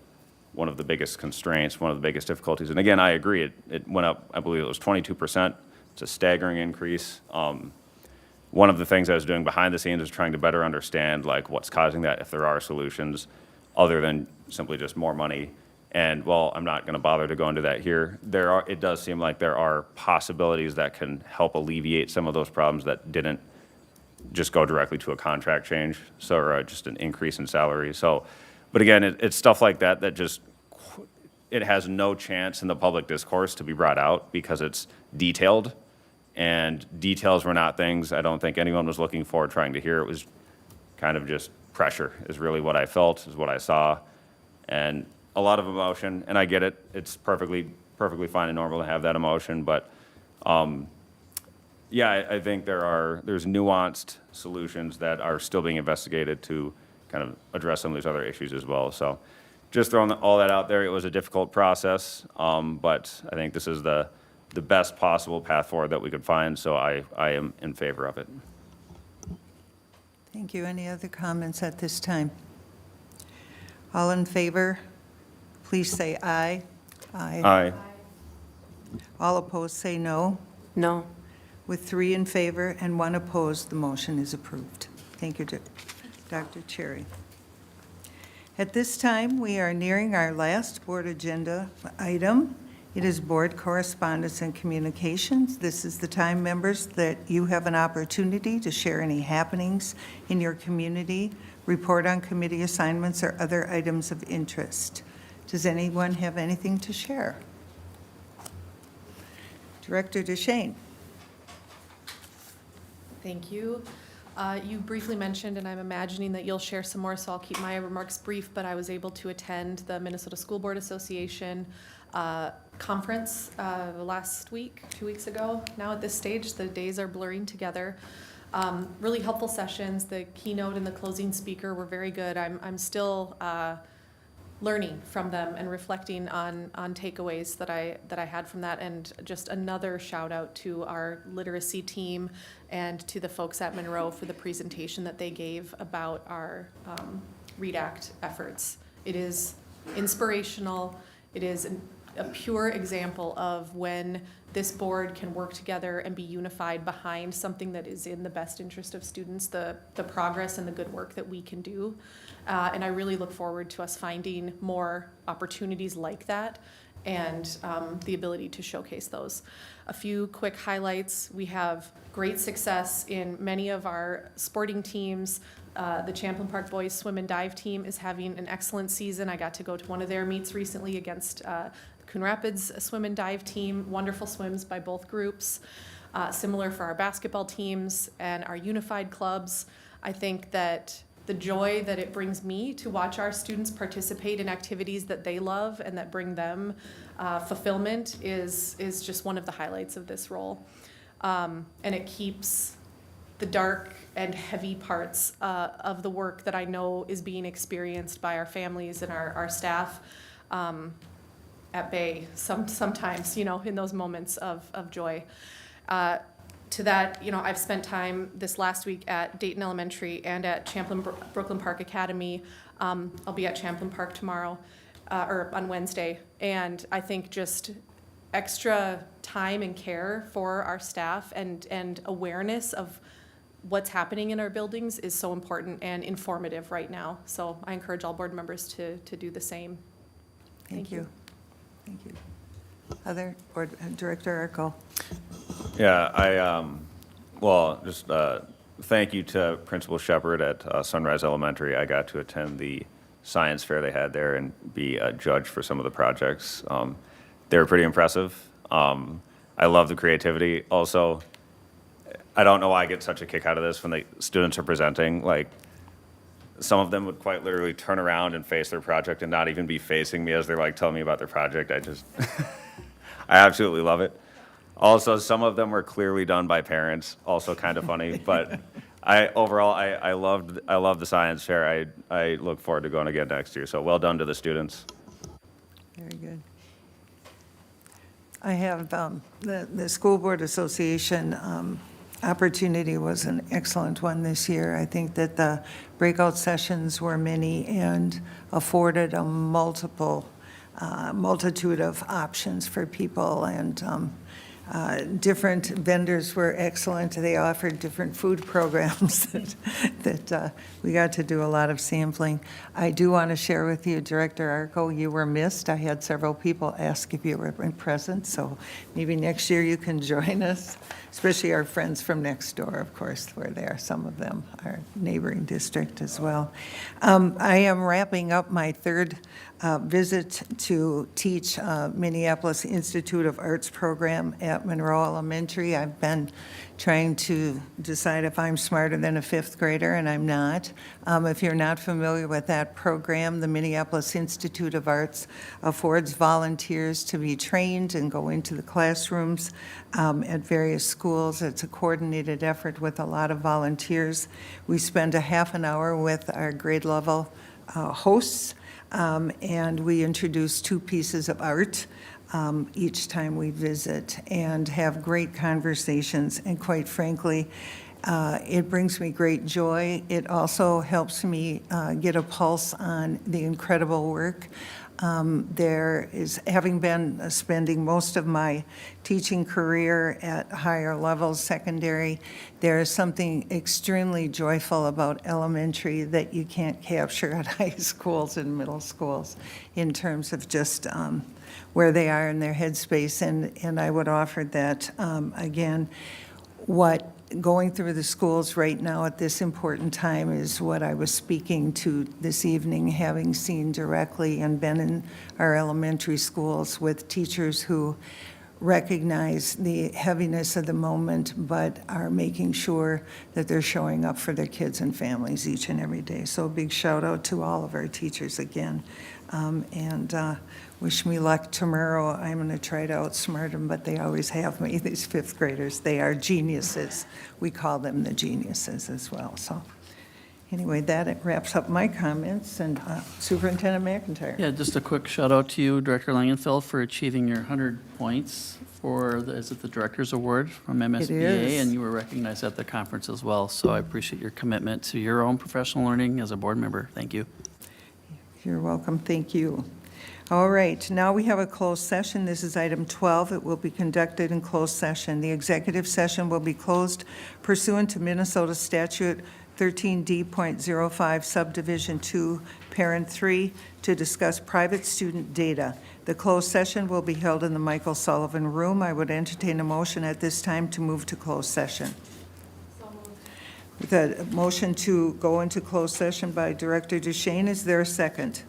one of the biggest constraints, one of the biggest difficulties. And again, I agree, it went up, I believe it was 22%. It's a staggering increase. One of the things I was doing behind the scenes is trying to better understand like what's causing that, if there are solutions other than simply just more money. And while I'm not going to bother to go into that here, it does seem like there are possibilities that can help alleviate some of those problems that didn't just go directly to a contract change, or just an increase in salary. So, but again, it's stuff like that just, it has no chance in the public discourse to be brought out because it's detailed, and details were not things I don't think anyone was looking for, trying to hear. It was kind of just pressure is really what I felt, is what I saw, and a lot of emotion, and I get it. It's perfectly fine and normal to have that emotion, but yeah, I think there's nuanced solutions that are still being investigated to kind of address some of these other issues as well. So just throwing all that out there, it was a difficult process, but I think this is the best possible path forward that we could find, so I am in favor of it. Thank you. Any other comments at this time? All in favor, please say aye. Aye. All opposed, say no. No. With 3 in favor and 1 opposed, the motion is approved. Thank you, Dr. Cherry. At this time, we are nearing our last board agenda item. It is board correspondence and communications. This is the time, members, that you have an opportunity to share any happenings in your community, report on committee assignments, or other items of interest. Does anyone have anything to share? Director DeShane. Thank you. You briefly mentioned, and I'm imagining that you'll share some more, so I'll keep my remarks brief, but I was able to attend the Minnesota School Board Association conference last week, 2 weeks ago. Now at this stage, the days are blurring together. Really helpful sessions. The keynote and the closing speaker were very good. I'm still learning from them and reflecting on takeaways that I had from that. And just another shout out to our literacy team and to the folks at Monroe for the presentation that they gave about our READ Act efforts. It is inspirational. It is a pure example of when this board can work together and be unified behind something that is in the best interest of students, the progress and the good work that we can do. And I really look forward to us finding more opportunities like that and the ability to showcase those. A few quick highlights. We have great success in many of our sporting teams. The Champlain Park Boys Swim and Dive team is having an excellent season. I got to go to one of their meets recently against Coon Rapids Swim and Dive team. Wonderful swims by both groups. Similar for our basketball teams and our unified clubs. I think that the joy that it brings me to watch our students participate in activities that they love and that bring them fulfillment is just one of the highlights of this role. And it keeps the dark and heavy parts of the work that I know is being experienced by our families and our staff at bay sometimes, in those moments of joy. To that, I've spent time this last week at Dayton Elementary and at Champlain Brooklyn Park Academy. I'll be at Champlain Park tomorrow, or on Wednesday. And I think just extra time and care for our staff and awareness of what's happening in our buildings is so important and informative right now. So I encourage all board members to do the same. Thank you. Thank you. Other, Board Director Arco. Yeah, well, just thank you to Principal Shepard at Sunrise Elementary. I got to attend the science fair they had there and be a judge for some of the projects. They were pretty impressive. I love the creativity. Also, I don't know why I get such a kick out of this when the students are presenting. Like, some of them would quite literally turn around and face their project and not even be facing me as they're like telling me about their project. I just, I absolutely love it. Also, some of them were clearly done by parents, also kind of funny, but overall, I loved the science fair. I look forward to going again next year, so well done to the students. Very good. I have, the School Board Association opportunity was an excellent one this year. I think that the breakout sessions were many and afforded a multitude of options for people, and different vendors were excellent. They offered different food programs that we got to do a lot of sampling. I do want to share with you, Director Arco, you were missed. I had several people ask if you were present, so maybe next year you can join us, especially our friends from next door, of course, were there. Some of them are neighboring district as well. I am wrapping up my third visit to teach Minneapolis Institute of Arts program at Monroe Elementary. I've been trying to decide if I'm smarter than a fifth grader, and I'm not. If you're not familiar with that program, the Minneapolis Institute of Arts affords volunteers to be trained and go into the classrooms at various schools. It's a coordinated effort with a lot of volunteers. We spend a half an hour with our grade level hosts, and we introduce 2 pieces of art each time we visit and have great conversations. And quite frankly, it brings me great joy. It also helps me get a pulse on the incredible work. There is, having been spending most of my teaching career at higher levels, secondary, there is something extremely joyful about elementary that you can't capture at high schools and middle schools in terms of just where they are in their headspace. And I would offer that, again, what going through the schools right now at this important time is what I was speaking to this evening, having seen directly and been in our elementary schools with teachers who recognize the heaviness of the moment, but are making sure that they're showing up for their kids and families each and every day. So a big shout out to all of our teachers again. And wish me luck tomorrow. I'm going to try to outsmart them, but they always have me, these fifth graders. They are geniuses. We call them the geniuses as well. So anyway, that wraps up my comments. And Superintendent McIntyre. Yeah, just a quick shout out to you, Director Langenfeld, for achieving your 100 points for, is it the Director's Award from MSBA? is. And you were recognized at the conference as well. So I appreciate your commitment to your own professional learning as a board member. Thank you. You're welcome. Thank you. All right, now we have a closed session. This is item 12. It will be conducted in closed session. The executive session will be closed pursuant to Minnesota Statute 13D.05 Subdivision 2, Parent 3, to discuss private student data. The closed session will be held in the Michael Sullivan Room. I would entertain a motion at this time to move to closed session. The motion to go into closed session by Director Duchesne, is there a second?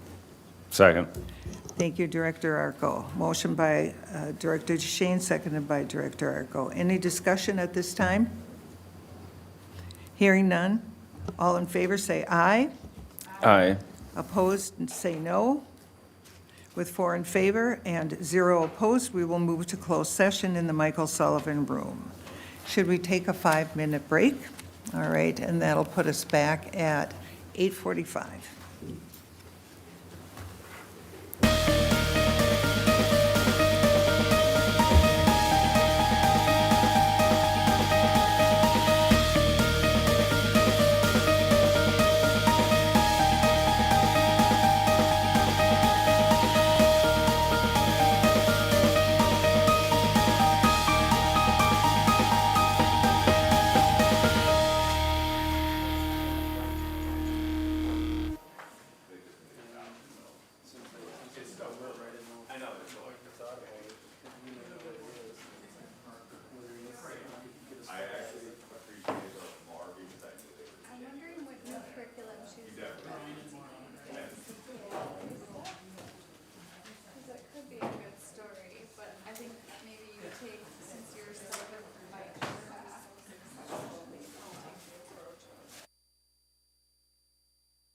Second. Thank you, Director Arco. Motion by Director Duchesne, seconded by Director Arco. Any discussion at this time? Hearing none. All in favor, say aye. Aye. Opposed, say no. With 4 in favor and 0 opposed, we will move to closed session in the Michael Sullivan Room. Should we take a 5-minute break? All right, and that'll put us back at 8:45.